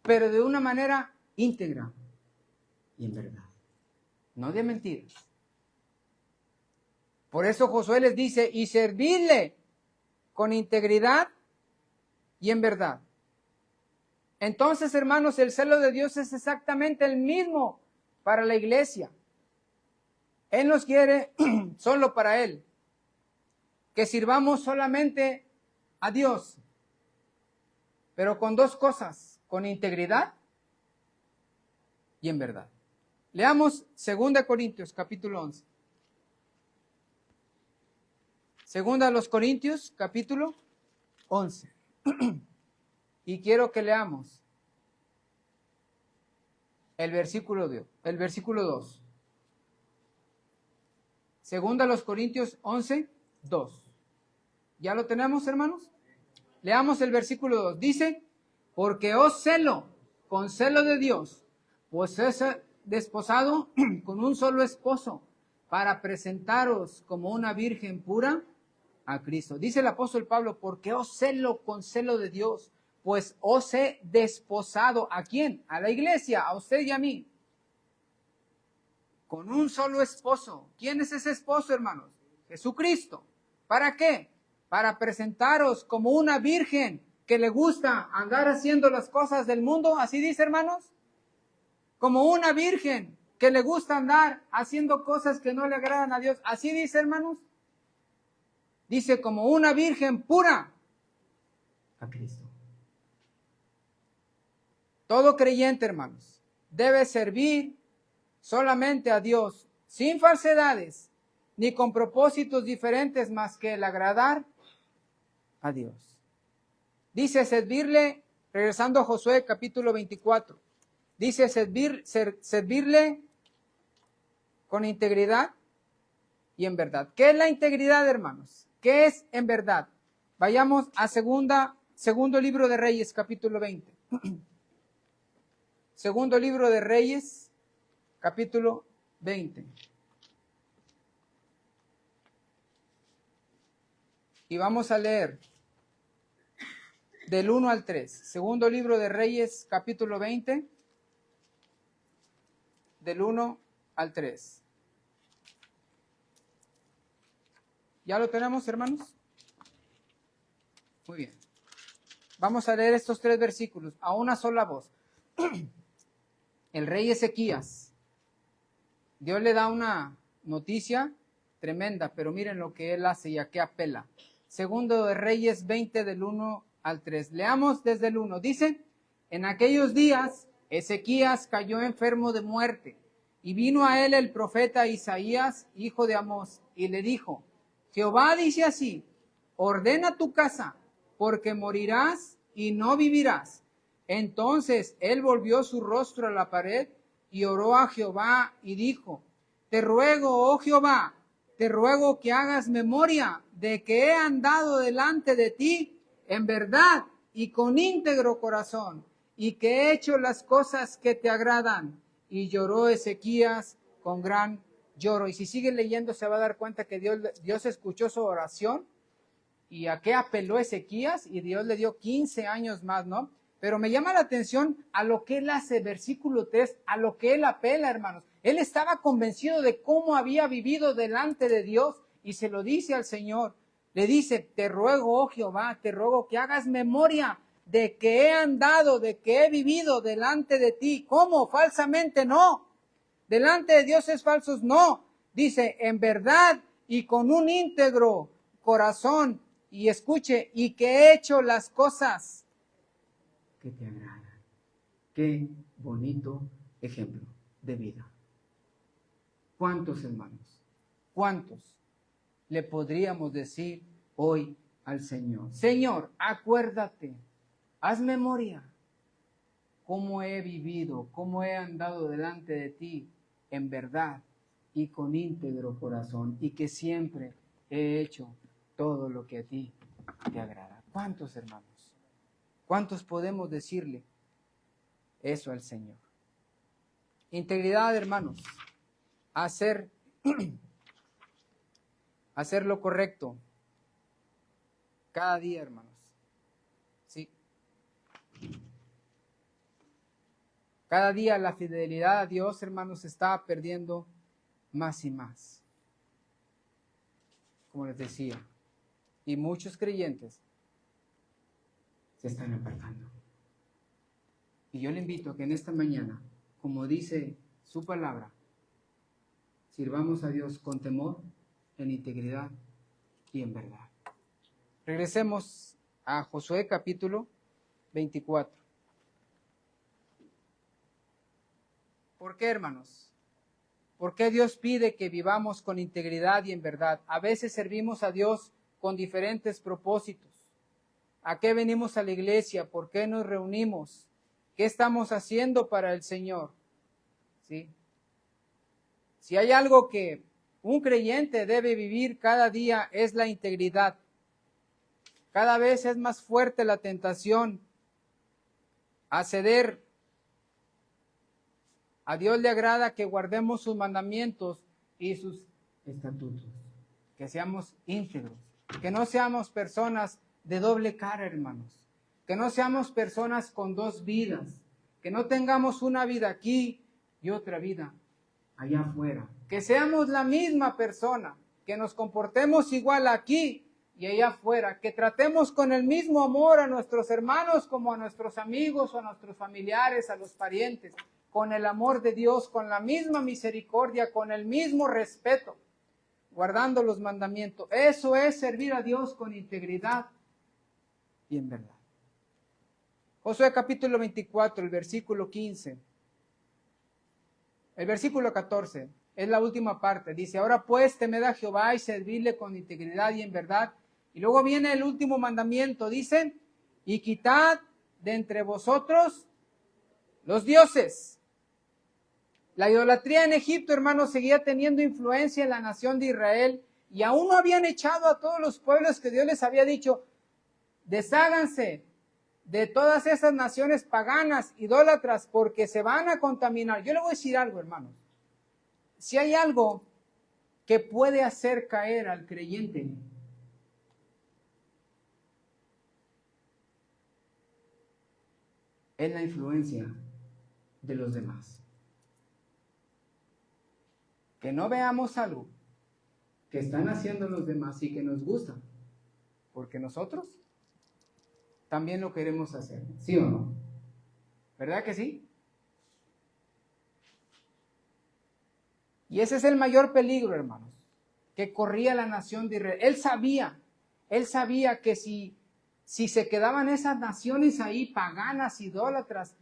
Pero de una manera íntegra y en verdad. No de mentiras. Por eso Josué les dice, y servirle con integridad y en verdad. Entonces, hermanos, el celo de Dios es exactamente el mismo para la iglesia. Él nos quiere solo para Él. Que sirvamos solamente a Dios. Pero con dos cosas, con integridad y en verdad. Leamos 2 Corintios, capítulo 11. 2 Corintios, capítulo 11. Y quiero que leamos el versículo 2. 2 Corintios 11, 2. ¿Ya lo tenemos, hermanos? Leamos el versículo 2. Dice, porque os celo con celo de Dios, pues es desposado con un solo esposo, para presentaros como una virgen pura a Cristo. Dice el apóstol Pablo, porque os celo con celo de Dios, pues os he desposado. ¿A quién? A la iglesia, a usted y a mí. Con un solo esposo. ¿Quién es ese esposo, hermanos? Jesucristo. ¿Para qué? Para presentaros como una virgen que le gusta andar haciendo las cosas del mundo. ¿Así dice, hermanos? Como una virgen que le gusta andar haciendo cosas que no le agradan a Dios. ¿Así dice, hermanos? Dice, como una virgen pura a Cristo. Todo creyente, hermanos, debe servir solamente a Dios, sin falsedades, ni con propósitos diferentes más que el agradar a Dios. Dice servirle, regresando a Josué capítulo 24, dice servirle con integridad y en verdad. ¿Qué es la integridad, hermanos? ¿Qué es en verdad? Vayamos a segundo libro de Reyes, capítulo 20. Segundo libro de Reyes, capítulo 20. Y vamos a leer del 1 al 3. Segundo libro de Reyes, capítulo 20, del 1 al 3. ¿Ya lo tenemos, hermanos? Muy bien. Vamos a leer estos 3 versículos a una sola voz. El rey Ezequías, Dios le da una noticia tremenda, pero miren lo que él hace y a qué apela. Segundo de Reyes 20 del 1 al 3. Leamos desde el 1. Dice, en aquellos días Ezequías cayó enfermo de muerte y vino a él el profeta Isaías, hijo de Amós, y le dijo, Jehová dice así, ordena tu casa, porque morirás y no vivirás. Entonces él volvió su rostro a la pared y oró a Jehová y dijo, te ruego, oh Jehová, te ruego que hagas memoria de que he andado delante de ti en verdad y con íntegro corazón, y que he hecho las cosas que te agradan. Y lloró Ezequías con gran lloro. Y si sigue leyendo se va a dar cuenta que Dios escuchó su oración. ¿Y a qué apeló Ezequías? Y Dios le dio 15 años más, ¿no? Pero me llama la atención a lo que él hace, versículo 3, a lo que él apela, hermanos. Él estaba convencido de cómo había vivido delante de Dios y se lo dice al Señor. Le dice, te ruego, oh Jehová, te ruego que hagas memoria de que he andado, de que he vivido delante de ti. ¿Cómo? Falsamente no. Delante de dioses falsos no. Dice, en verdad y con un íntegro corazón. Y escuche, y que he hecho las cosas que te agradan. Qué bonito ejemplo de vida. ¿Cuántos hermanos? ¿Cuántos le podríamos decir hoy al Señor? Señor, acuérdate, haz memoria, cómo he vivido, cómo he andado delante de ti en verdad y con íntegro corazón, y que siempre he hecho todo lo que a ti te agrada. ¿Cuántos hermanos? ¿Cuántos podemos decirle eso al Señor? Integridad, hermanos, hacer lo correcto cada día, hermanos. Sí. Cada día la fidelidad a Dios, hermanos, se está perdiendo más y más. Como les decía, y muchos creyentes se están apartando. Y yo le invito a que en esta mañana, como dice su palabra, sirvamos a Dios con temor, en integridad y en verdad. Regresemos a Josué capítulo 24. ¿Por qué, hermanos? ¿Por qué Dios pide que vivamos con integridad y en verdad? A veces servimos a Dios con diferentes propósitos. ¿A qué venimos a la iglesia? ¿Por qué nos reunimos? ¿Qué estamos haciendo para el Señor? ¿Sí? Si hay algo que un creyente debe vivir cada día es la integridad. Cada vez es más fuerte la tentación a ceder. A Dios le agrada que guardemos sus mandamientos y sus estatutos, que seamos íntegros, que no seamos personas de doble cara, hermanos, que no seamos personas con dos vidas, que no tengamos una vida aquí y otra vida allá afuera, que seamos la misma persona, que nos comportemos igual aquí y allá afuera, que tratemos con el mismo amor a nuestros hermanos como a nuestros amigos o a nuestros familiares, a los parientes, con el amor de Dios, con la misma misericordia, con el mismo respeto, guardando los mandamientos. Eso es servir a Dios con integridad y en verdad. Josué capítulo 24, el versículo 15. El versículo 14 es la última parte. Dice, ahora pues temed a Jehová y servidle con integridad y en verdad. Y luego viene el último mandamiento. Dice, y quitad de entre vosotros los dioses. La idolatría en Egipto, hermanos, seguía teniendo influencia en la nación de Israel y aún no habían echado a todos los pueblos que Dios les había dicho, desháganse de todas esas naciones paganas, idólatras, porque se van a contaminar. Yo le voy a decir algo, hermanos. Si hay algo que puede hacer caer al creyente, es la influencia de los demás. Que no veamos algo que están haciendo los demás y que nos gusta, porque nosotros también lo queremos hacer, ¿sí o no? ¿Verdad que sí? Y ese es el mayor peligro, hermanos, que corría la nación de Israel. Él sabía que si se quedaban esas naciones ahí paganas, idólatras,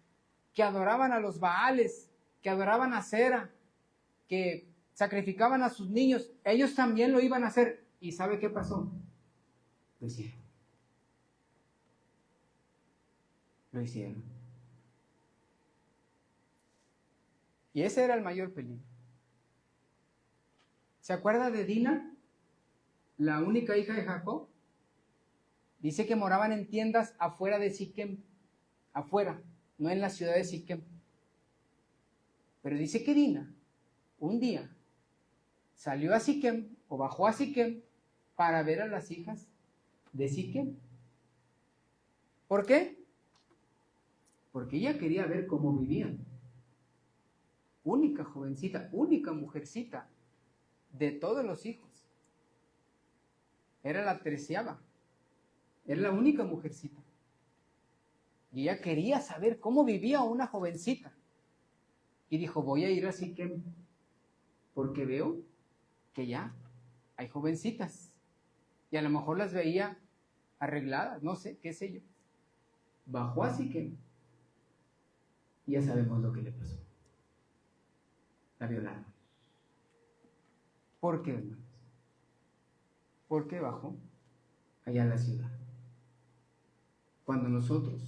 que adoraban a los Baales, que adoraban a Cera, que sacrificaban a sus niños, ellos también lo iban a hacer. ¿Y sabe qué pasó? Lo hicieron. Lo hicieron. Y ese era el mayor peligro. ¿Se acuerda de Dina, la única hija de Jacob? Dice que moraban en tiendas afuera de Siquem, afuera, no en la ciudad de Siquem. Pero dice que Dina, un día, salió a Siquem o bajó a Siquem para ver a las hijas de Siquem. ¿Por qué? Porque ella quería ver cómo vivían. Única jovencita, única mujercita de todos los hijos. Era la 13ª. Era la única mujercita. Y ella quería saber cómo vivía una jovencita. Y dijo, voy a ir a Siquem porque veo que ya hay jovencitas. Y a lo mejor las veía arregladas, no sé, qué sé yo. Bajó a Siquem. Y ya sabemos lo que le pasó. la violaron. ¿Por qué, hermanos? ¿Por qué bajó allá a la ciudad? Cuando nosotros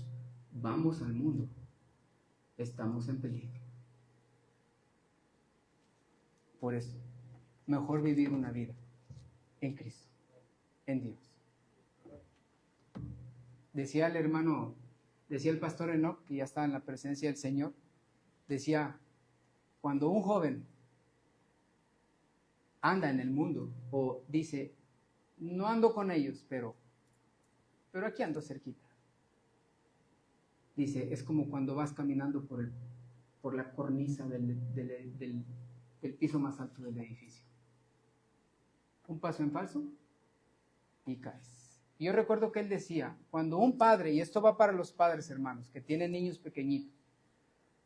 vamos al mundo, estamos en peligro. Por eso, mejor vivir una vida en Cristo, en Dios. Decía el hermano, decía el pastor Enoch, que ya está en la presencia del Señor, decía, cuando un joven anda en el mundo, o dice, no ando con ellos, pero aquí ando cerquita. Dice, es como cuando vas caminando por la cornisa del piso más alto del edificio. Un paso en falso y caes. Y yo recuerdo que él decía, cuando un padre, y esto va para los padres, hermanos, que tienen niños pequeñitos,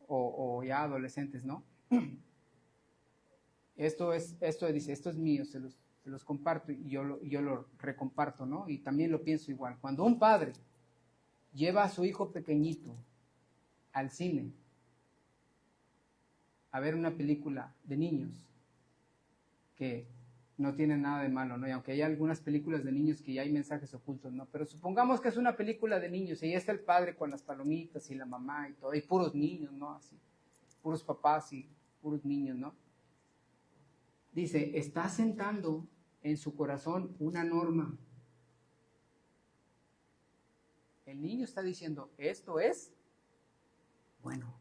o ya adolescentes, ¿no? Esto dice, esto es mío, se los comparto y yo lo recomparto, ¿no? Y también lo pienso igual. Cuando un padre lleva a su hijo pequeñito al cine a ver una película de niños, que no tiene nada de malo, ¿no? Y aunque hay algunas películas de niños que ya hay mensajes ocultos, ¿no? Pero supongamos que es una película de niños y ahí está el padre con las palomitas y la mamá y todo, y puros niños, ¿no? Así, puros papás y puros niños, ¿no? Dice, está sentando en su corazón una norma. El niño está diciendo, esto es bueno.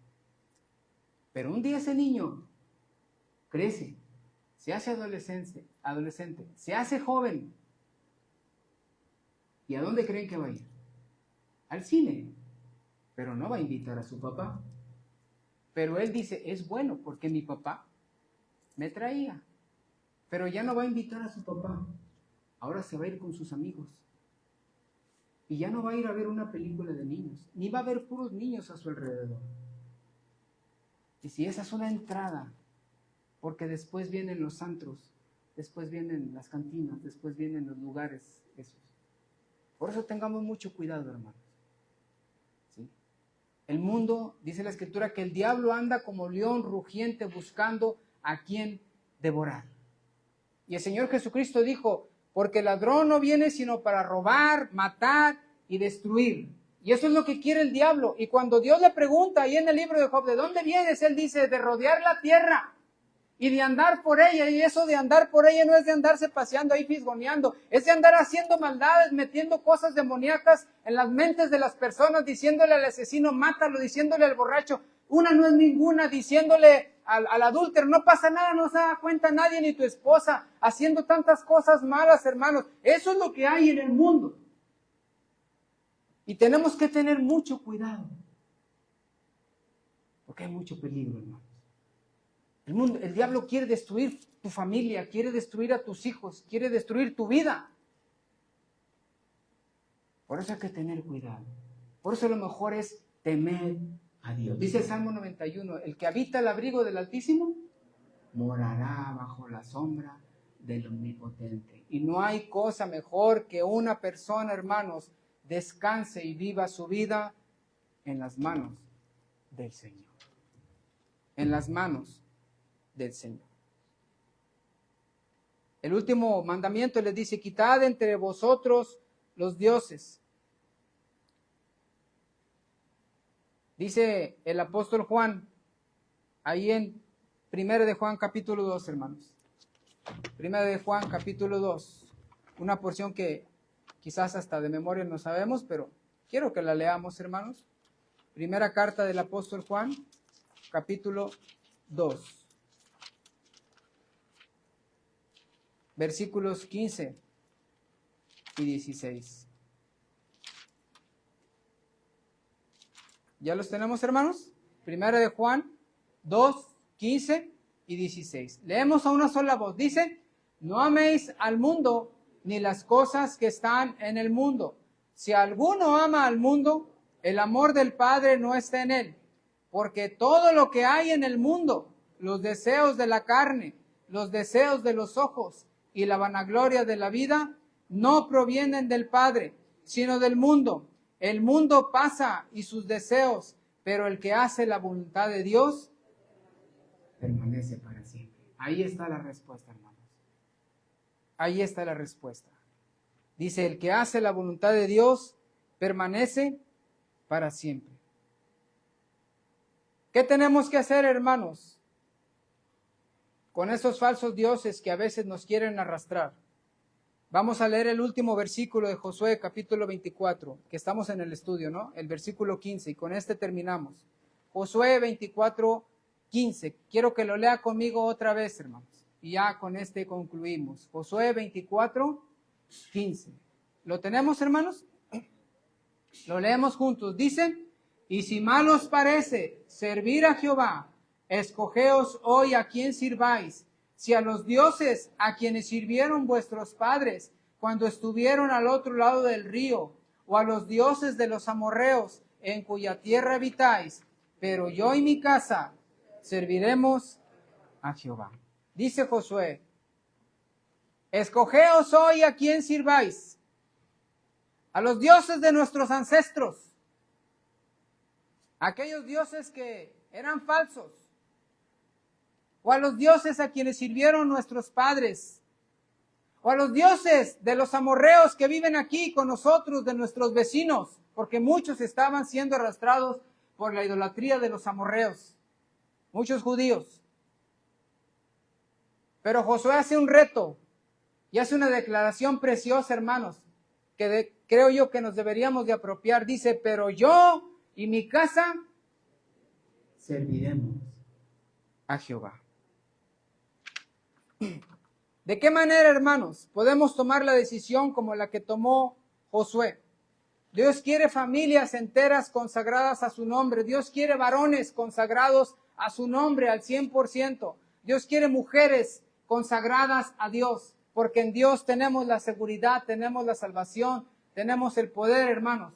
Pero un día ese niño crece, se hace adolescente, se hace joven. ¿Y a dónde creen que va a ir? Al cine. Pero no va a invitar a su papá. Pero él dice, es bueno porque mi papá me traía. Pero ya no va a invitar a su papá. Ahora se va a ir con sus amigos. Y ya no va a ir a ver una película de niños, ni va a ver puros niños a su alrededor. Y si esa es una entrada, porque después vienen los antros, después vienen las cantinas, después vienen los lugares esos. Por eso tengamos mucho cuidado, hermanos. ¿Sí? El mundo, dice la Escritura, que el diablo anda como león rugiente buscando a quien devorar. Y el Señor Jesucristo dijo, porque el ladrón no viene sino para robar, matar y destruir. Y eso es lo que quiere el diablo. Y cuando Dios le pregunta ahí en el libro de Job, ¿de dónde vienes? Él dice, de rodear la tierra y de andar por ella. Y eso de andar por ella no es de andarse paseando ahí fisgoneando, es de andar haciendo maldades, metiendo cosas demoníacas en las mentes de las personas, diciéndole al asesino, mátalo, diciéndole al borracho, una no es ninguna, diciéndole al adúltero, no pasa nada, no se da cuenta nadie, ni tu esposa, haciendo tantas cosas malas, hermanos. Eso es lo que hay en el mundo. Y tenemos que tener mucho cuidado, porque hay mucho peligro, hermanos. El diablo quiere destruir tu familia, quiere destruir a tus hijos, quiere destruir tu vida. Por eso hay que tener cuidado. Por eso lo mejor es temer a Dios. Dice el Salmo 91, el que habita el abrigo del Altísimo morará bajo la sombra del Omnipotente. Y no hay cosa mejor que una persona, hermanos, descanse y viva su vida en las manos del Señor. En las manos del Señor. El último mandamiento les dice, quitad entre vosotros los dioses. Dice el apóstol Juan, ahí en 1 de Juan capítulo 2, hermanos. 1 de Juan capítulo 2, una porción que quizás hasta de memoria no sabemos, pero quiero que la leamos, hermanos. Primera carta del apóstol Juan, capítulo 2, versículos 15 y 16. ¿Ya los tenemos, hermanos? Primera de Juan 2, 15 y 16. Leemos a una sola voz. Dice, no améis al mundo ni las cosas que están en el mundo. Si alguno ama al mundo, el amor del Padre no está en él. Porque todo lo que hay en el mundo, los deseos de la carne, los deseos de los ojos y la vanagloria de la vida, no provienen del Padre, sino del mundo. El mundo pasa y sus deseos, pero el que hace la voluntad de Dios permanece para siempre. Ahí está la respuesta, hermanos. Ahí está la respuesta. Dice, el que hace la voluntad de Dios permanece para siempre. ¿Qué tenemos que hacer, hermanos, con esos falsos dioses que a veces nos quieren arrastrar? Vamos a leer el último versículo de Josué, capítulo 24, que estamos en el estudio, ¿no? El versículo 15, y con este terminamos. Josué 24, 15. Quiero que lo lea conmigo otra vez, hermanos. Y ya con este concluimos. Josué 24, 15. ¿Lo tenemos, hermanos? Lo leemos juntos. Dice, y si mal os parece servir a Jehová, escogeos hoy a quién sirváis, si a los dioses a quienes sirvieron vuestros padres cuando estuvieron al otro lado del río, o a los dioses de los amorreos en cuya tierra habitáis, pero yo y mi casa serviremos a Jehová. Dice Josué, escogeos hoy a quién sirváis, a los dioses de nuestros ancestros, aquellos dioses que eran falsos, o a los dioses a quienes sirvieron nuestros padres, o a los dioses de los amorreos que viven aquí con nosotros, de nuestros vecinos, porque muchos estaban siendo arrastrados por la idolatría de los amorreos, muchos judíos. Pero Josué hace un reto y hace una declaración preciosa, hermanos, que creo yo que nos deberíamos de apropiar. Dice, pero yo y mi casa serviremos a Jehová. ¿De qué manera, hermanos, podemos tomar la decisión como la que tomó Josué? Dios quiere familias enteras consagradas a su nombre. Dios quiere varones consagrados a su nombre al 100%. Dios quiere mujeres consagradas a Dios, porque en Dios tenemos la seguridad, tenemos la salvación, tenemos el poder, hermanos,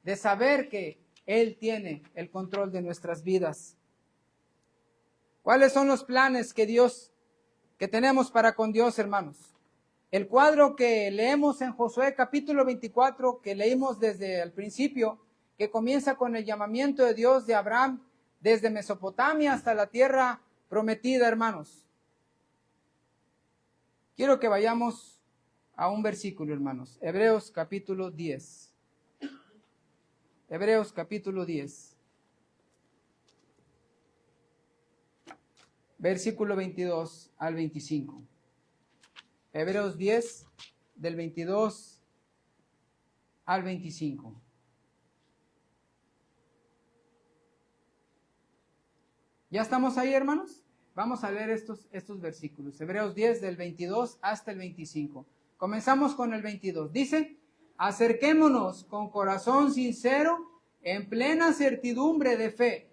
de saber que Él tiene el control de nuestras vidas. ¿Cuáles son los planes que tenemos para con Dios, hermanos? El cuadro que leemos en Josué capítulo 24, que leímos desde el principio, que comienza con el llamamiento de Dios de Abraham desde Mesopotamia hasta la tierra prometida, hermanos. Quiero que vayamos a un versículo, hermanos. Hebreos capítulo 10. Hebreos capítulo 10. Versículo 22 al 25. Hebreos 10, del 22 al 25. ¿Ya estamos ahí, hermanos? Vamos a leer estos versículos. Hebreos 10, del 22 hasta el 25. Comenzamos con el 22. Dice, acerquémonos con corazón sincero, en plena certidumbre de fe,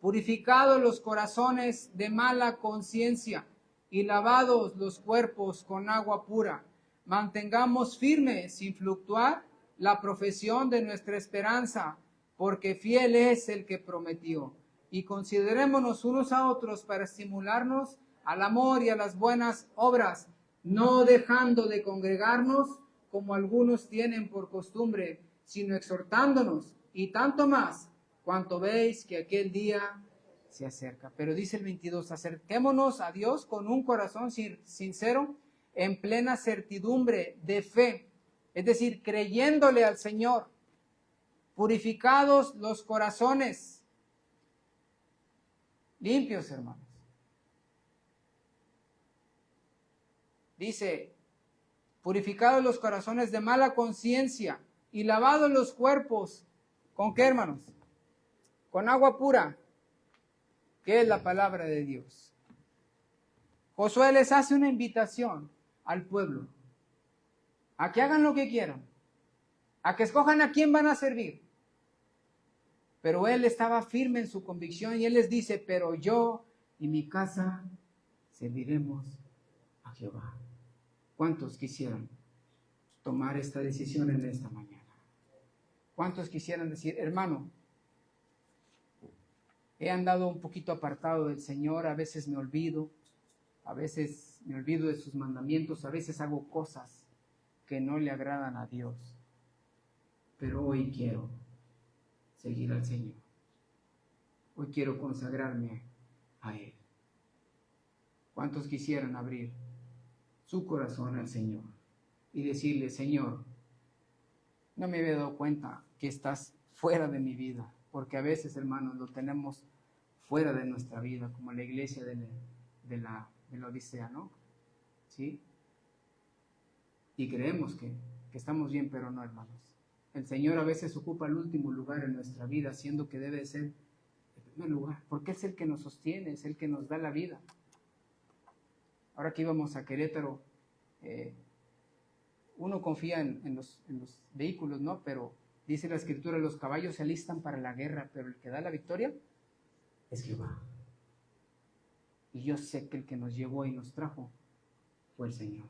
purificados los corazones de mala conciencia y lavados los cuerpos con agua pura. Mantengamos firme, sin fluctuar, la profesión de nuestra esperanza, porque fiel es el que prometió. Y considerémonos unos a otros para estimularnos al amor y a las buenas obras, no dejando de congregarnos como algunos tienen por costumbre, sino exhortándonos, y tanto más, cuanto veis que aquel día se acerca. Pero dice el 22, acerquémonos a Dios con un corazón sincero, en plena certidumbre de fe, es decir, creyéndole al Señor, purificados los corazones, limpios, hermanos. Dice, purificados los corazones de mala conciencia y lavados los cuerpos, ¿con qué, hermanos? Con agua pura, que es la palabra de Dios. Josué les hace una invitación al pueblo a que hagan lo que quieran, a que escojan a quién van a servir. Pero él estaba firme en su convicción y él les dice, pero yo y mi casa serviremos a Jehová. ¿Cuántos quisieran tomar esta decisión en esta mañana? ¿Cuántos quisieran decir, hermano, he andado un poquito apartado del Señor, a veces me olvido de sus mandamientos, a veces hago cosas que no le agradan a Dios, pero hoy quiero seguir al Señor, hoy quiero consagrarme a Él. ¿Cuántos quisieran abrir su corazón al Señor y decirle, Señor, no me había dado cuenta que estás fuera de mi vida? Porque a veces, hermanos, lo tenemos fuera de nuestra vida, como la iglesia de la Odisea, ¿no? ¿Sí? Y creemos que estamos bien, pero no, hermanos. El Señor a veces ocupa el último lugar en nuestra vida, siendo que debe ser el primer lugar, porque es el que nos sostiene, es el que nos da la vida. Ahora que íbamos a Querétaro, uno confía en los vehículos, ¿no? Pero dice la Escritura, los caballos se alistan para la guerra, pero el que da la victoria es Jehová. Y yo sé que el que nos llevó y nos trajo fue el Señor.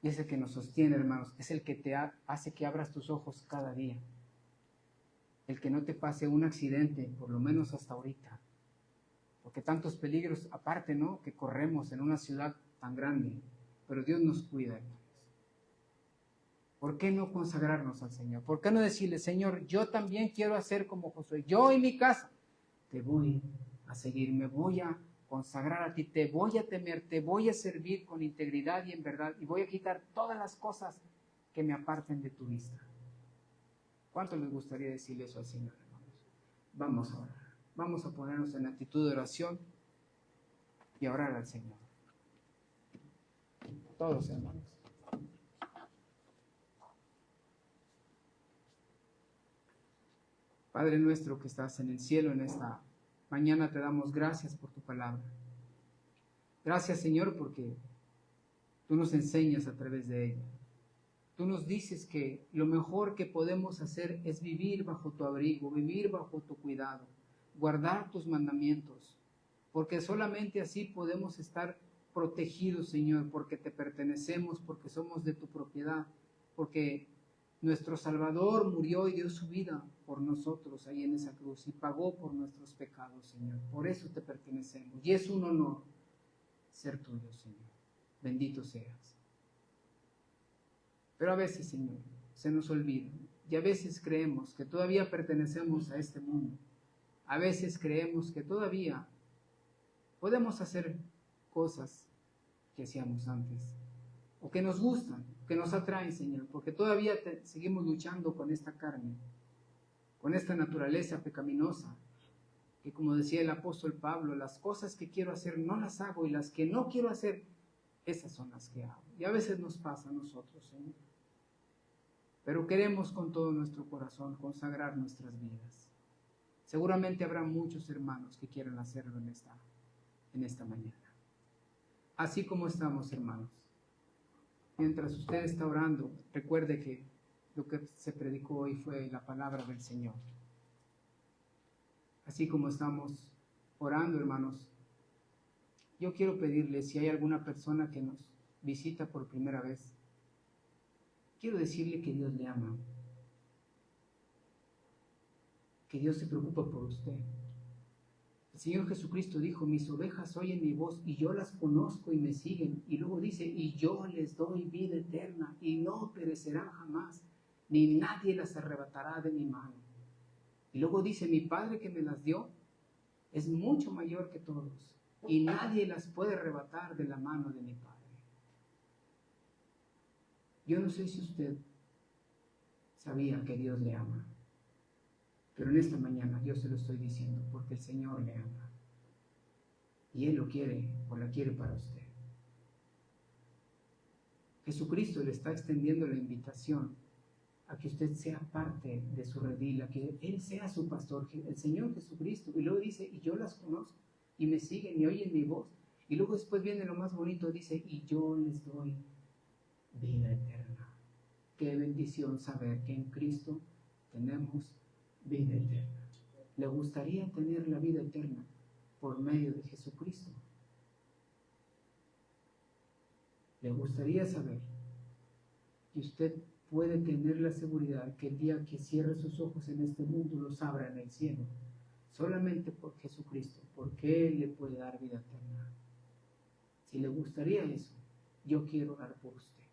Y es el que nos sostiene, hermanos, es el que te hace que abras tus ojos cada día. El que no te pase un accidente, por lo menos hasta ahorita. Porque tantos peligros, aparte, ¿no?, que corremos en una ciudad tan grande, pero Dios nos cuida, hermanos. ¿Por qué no consagrarnos al Señor? ¿Por qué no decirle, Señor, yo también quiero hacer como Josué, yo y mi casa, te voy a seguir, me voy a consagrar a ti, te voy a temer, te voy a servir con integridad y en verdad, y voy a quitar todas las cosas que me aparten de tu vista? ¿Cuánto les gustaría decirle eso al Señor, hermanos? Vamos a orar, vamos a ponernos en actitud de oración y a orar al Señor. Todos, hermanos. Padre nuestro que estás en el cielo, en esta mañana te damos gracias por tu palabra. Gracias, Señor, porque tú nos enseñas a través de ella. Tú nos dices que lo mejor que podemos hacer es vivir bajo tu abrigo, vivir bajo tu cuidado, guardar tus mandamientos, porque solamente así podemos estar protegidos, Señor, porque te pertenecemos, porque somos de tu propiedad, porque nuestro Salvador murió y dio su vida por nosotros ahí en esa cruz y pagó por nuestros pecados, Señor. Por eso te pertenecemos y es un honor ser tuyo, Señor. Bendito seas. Pero a veces, Señor, se nos olvida y a veces creemos que todavía pertenecemos a este mundo. A veces creemos que todavía podemos hacer cosas que hacíamos antes o que nos gustan, que nos atraen, Señor, porque todavía seguimos luchando con esta carne, con esta naturaleza pecaminosa, que como decía el apóstol Pablo, las cosas que quiero hacer no las hago y las que no quiero hacer, esas son las que hago. Y a veces nos pasa a nosotros, Señor. Pero queremos con todo nuestro corazón consagrar nuestras vidas. Seguramente habrá muchos hermanos que quieran hacerlo en esta mañana. Así como estamos, hermanos. Mientras usted está orando, recuerde que lo que se predicó hoy fue la palabra del Señor. Así como estamos orando, hermanos, yo quiero pedirle, si hay alguna persona que nos visita por primera vez, quiero decirle que Dios le ama, que Dios se preocupa por usted. El Señor Jesucristo dijo, mis ovejas oyen mi voz y yo las conozco y me siguen. Y luego dice, y yo les doy vida eterna y no perecerán jamás, ni nadie las arrebatará de mi mano. Y luego dice, mi Padre que me las dio es mucho mayor que todos y nadie las puede arrebatar de la mano de mi Padre. Yo no sé si usted sabía que Dios le ama, pero en esta mañana yo se lo estoy diciendo porque el Señor le ama y Él lo quiere o la quiere para usted. Jesucristo le está extendiendo la invitación a que usted sea parte de su redil, a que Él sea su pastor, el Señor Jesucristo. Y luego dice, y yo las conozco y me siguen y oyen mi voz. Y luego después viene lo más bonito, dice, y yo les doy vida eterna. Qué bendición saber que en Cristo tenemos vida eterna. ¿Le gustaría tener la vida eterna por medio de Jesucristo? ¿Le gustaría saber que usted puede tener la seguridad que el día que cierre sus ojos en este mundo los abra en el cielo? Solamente por Jesucristo, porque Él le puede dar vida eterna. Si le gustaría eso, yo quiero orar por usted.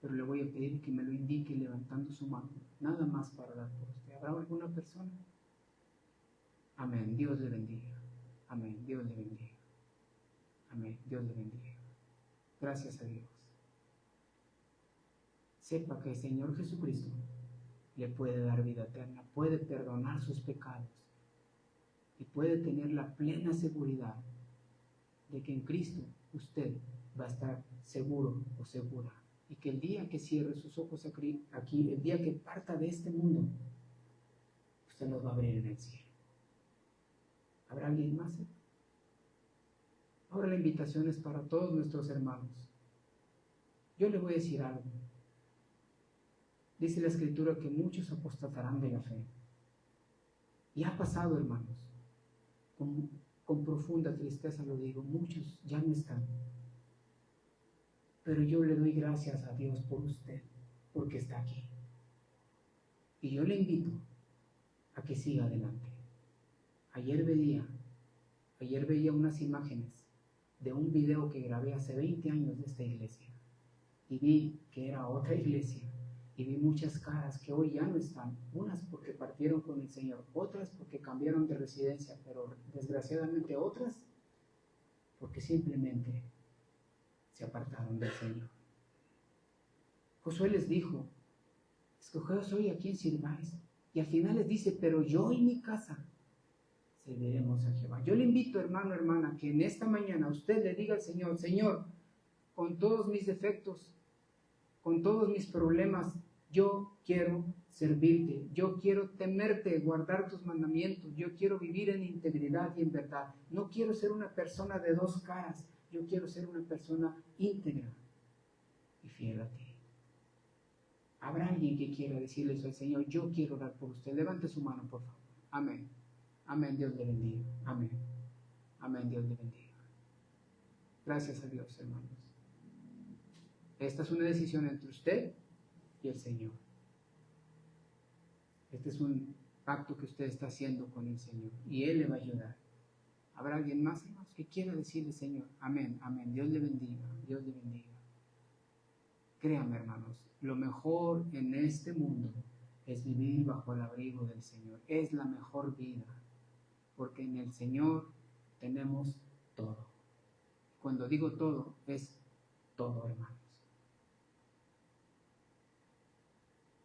Pero le voy a pedir que me lo indique levantando su mano, nada más para orar por usted. ¿Habrá alguna persona? Amén, Dios le bendiga. Amén, Dios le bendiga. Amén. Dios le bendiga. Gracias a Dios. Sepa que el Señor Jesucristo le puede dar vida eterna, puede perdonar sus pecados y puede tener la plena seguridad de que en Cristo usted va a estar seguro o segura, y que el día que cierre sus ojos aquí, el día que parta de este mundo, usted los va a abrir en el cielo. ¿Habrá alguien más? Ahora la invitación es para todos nuestros hermanos. Yo le voy a decir algo. Dice la Escritura que muchos apostatarán de la fe. Y ha pasado, hermanos. Con profunda tristeza lo digo, muchos ya no están. Pero yo le doy gracias a Dios por usted, porque está aquí. Y yo le invito a que siga adelante. Ayer veía unas imágenes de un video que grabé hace 20 años de esta iglesia. Y vi que era otra iglesia. Y vi muchas caras que hoy ya no están. Unas porque partieron con el Señor, otras porque cambiaron de residencia, pero desgraciadamente otras porque simplemente se apartaron del Señor. Josué les dijo: escogeos hoy a quién sirváis. Y al final les dice: pero yo y mi casa serviremos a Jehová. Yo le invito, hermano, hermana, que en esta mañana usted le diga al Señor: Señor, con todos mis defectos, con todos mis problemas, yo quiero servirte, yo quiero temerte, guardar tus mandamientos, yo quiero vivir en integridad y en verdad. No quiero ser una persona de dos caras, yo quiero ser una persona íntegra y fiel a ti. ¿Habrá alguien que quiera decirle eso al Señor? Yo quiero orar por usted. Levante su mano, por favor. Amén. Amén. Dios le bendiga. Amén. Amén. Dios le bendiga. Gracias a Dios, hermanos. Esta es una decisión entre usted y el Señor. Este es un pacto que usted está haciendo con el Señor y Él le va a ayudar. ¿Habrá alguien más, hermanos, que quiera decirle: Señor? Amén, amén. Dios le bendiga, Dios le bendiga. Créame, hermanos, lo mejor en este mundo es vivir bajo el abrigo del Señor. Es la mejor vida, porque en el Señor tenemos todo. Cuando digo todo, es todo, hermanos.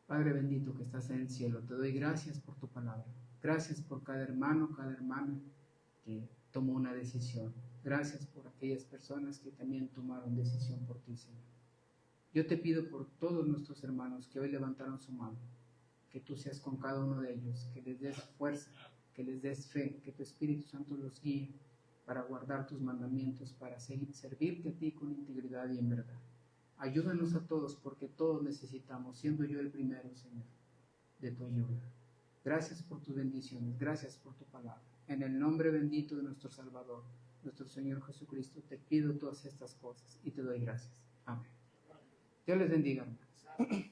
Padre bendito que estás en el cielo, te doy gracias por tu palabra. Gracias por cada hermano, cada hermana que tomó una decisión. Gracias por aquellas personas que también tomaron decisión por ti, Señor. Yo te pido por todos nuestros hermanos que hoy levantaron su mano, que tú seas con cada uno de ellos, que les des fuerza, que les des fe, que tu Espíritu Santo los guíe para guardar tus mandamientos, para servirte a ti con integridad y en verdad. Ayúdanos a todos, porque todos necesitamos, siendo yo el primero, Señor, de tu ayuda. Gracias por tus bendiciones, gracias por tu palabra. En el nombre bendito de nuestro Salvador, nuestro Señor Jesucristo, te pido todas estas cosas y te doy gracias. Amén. Dios les bendiga, hermanos.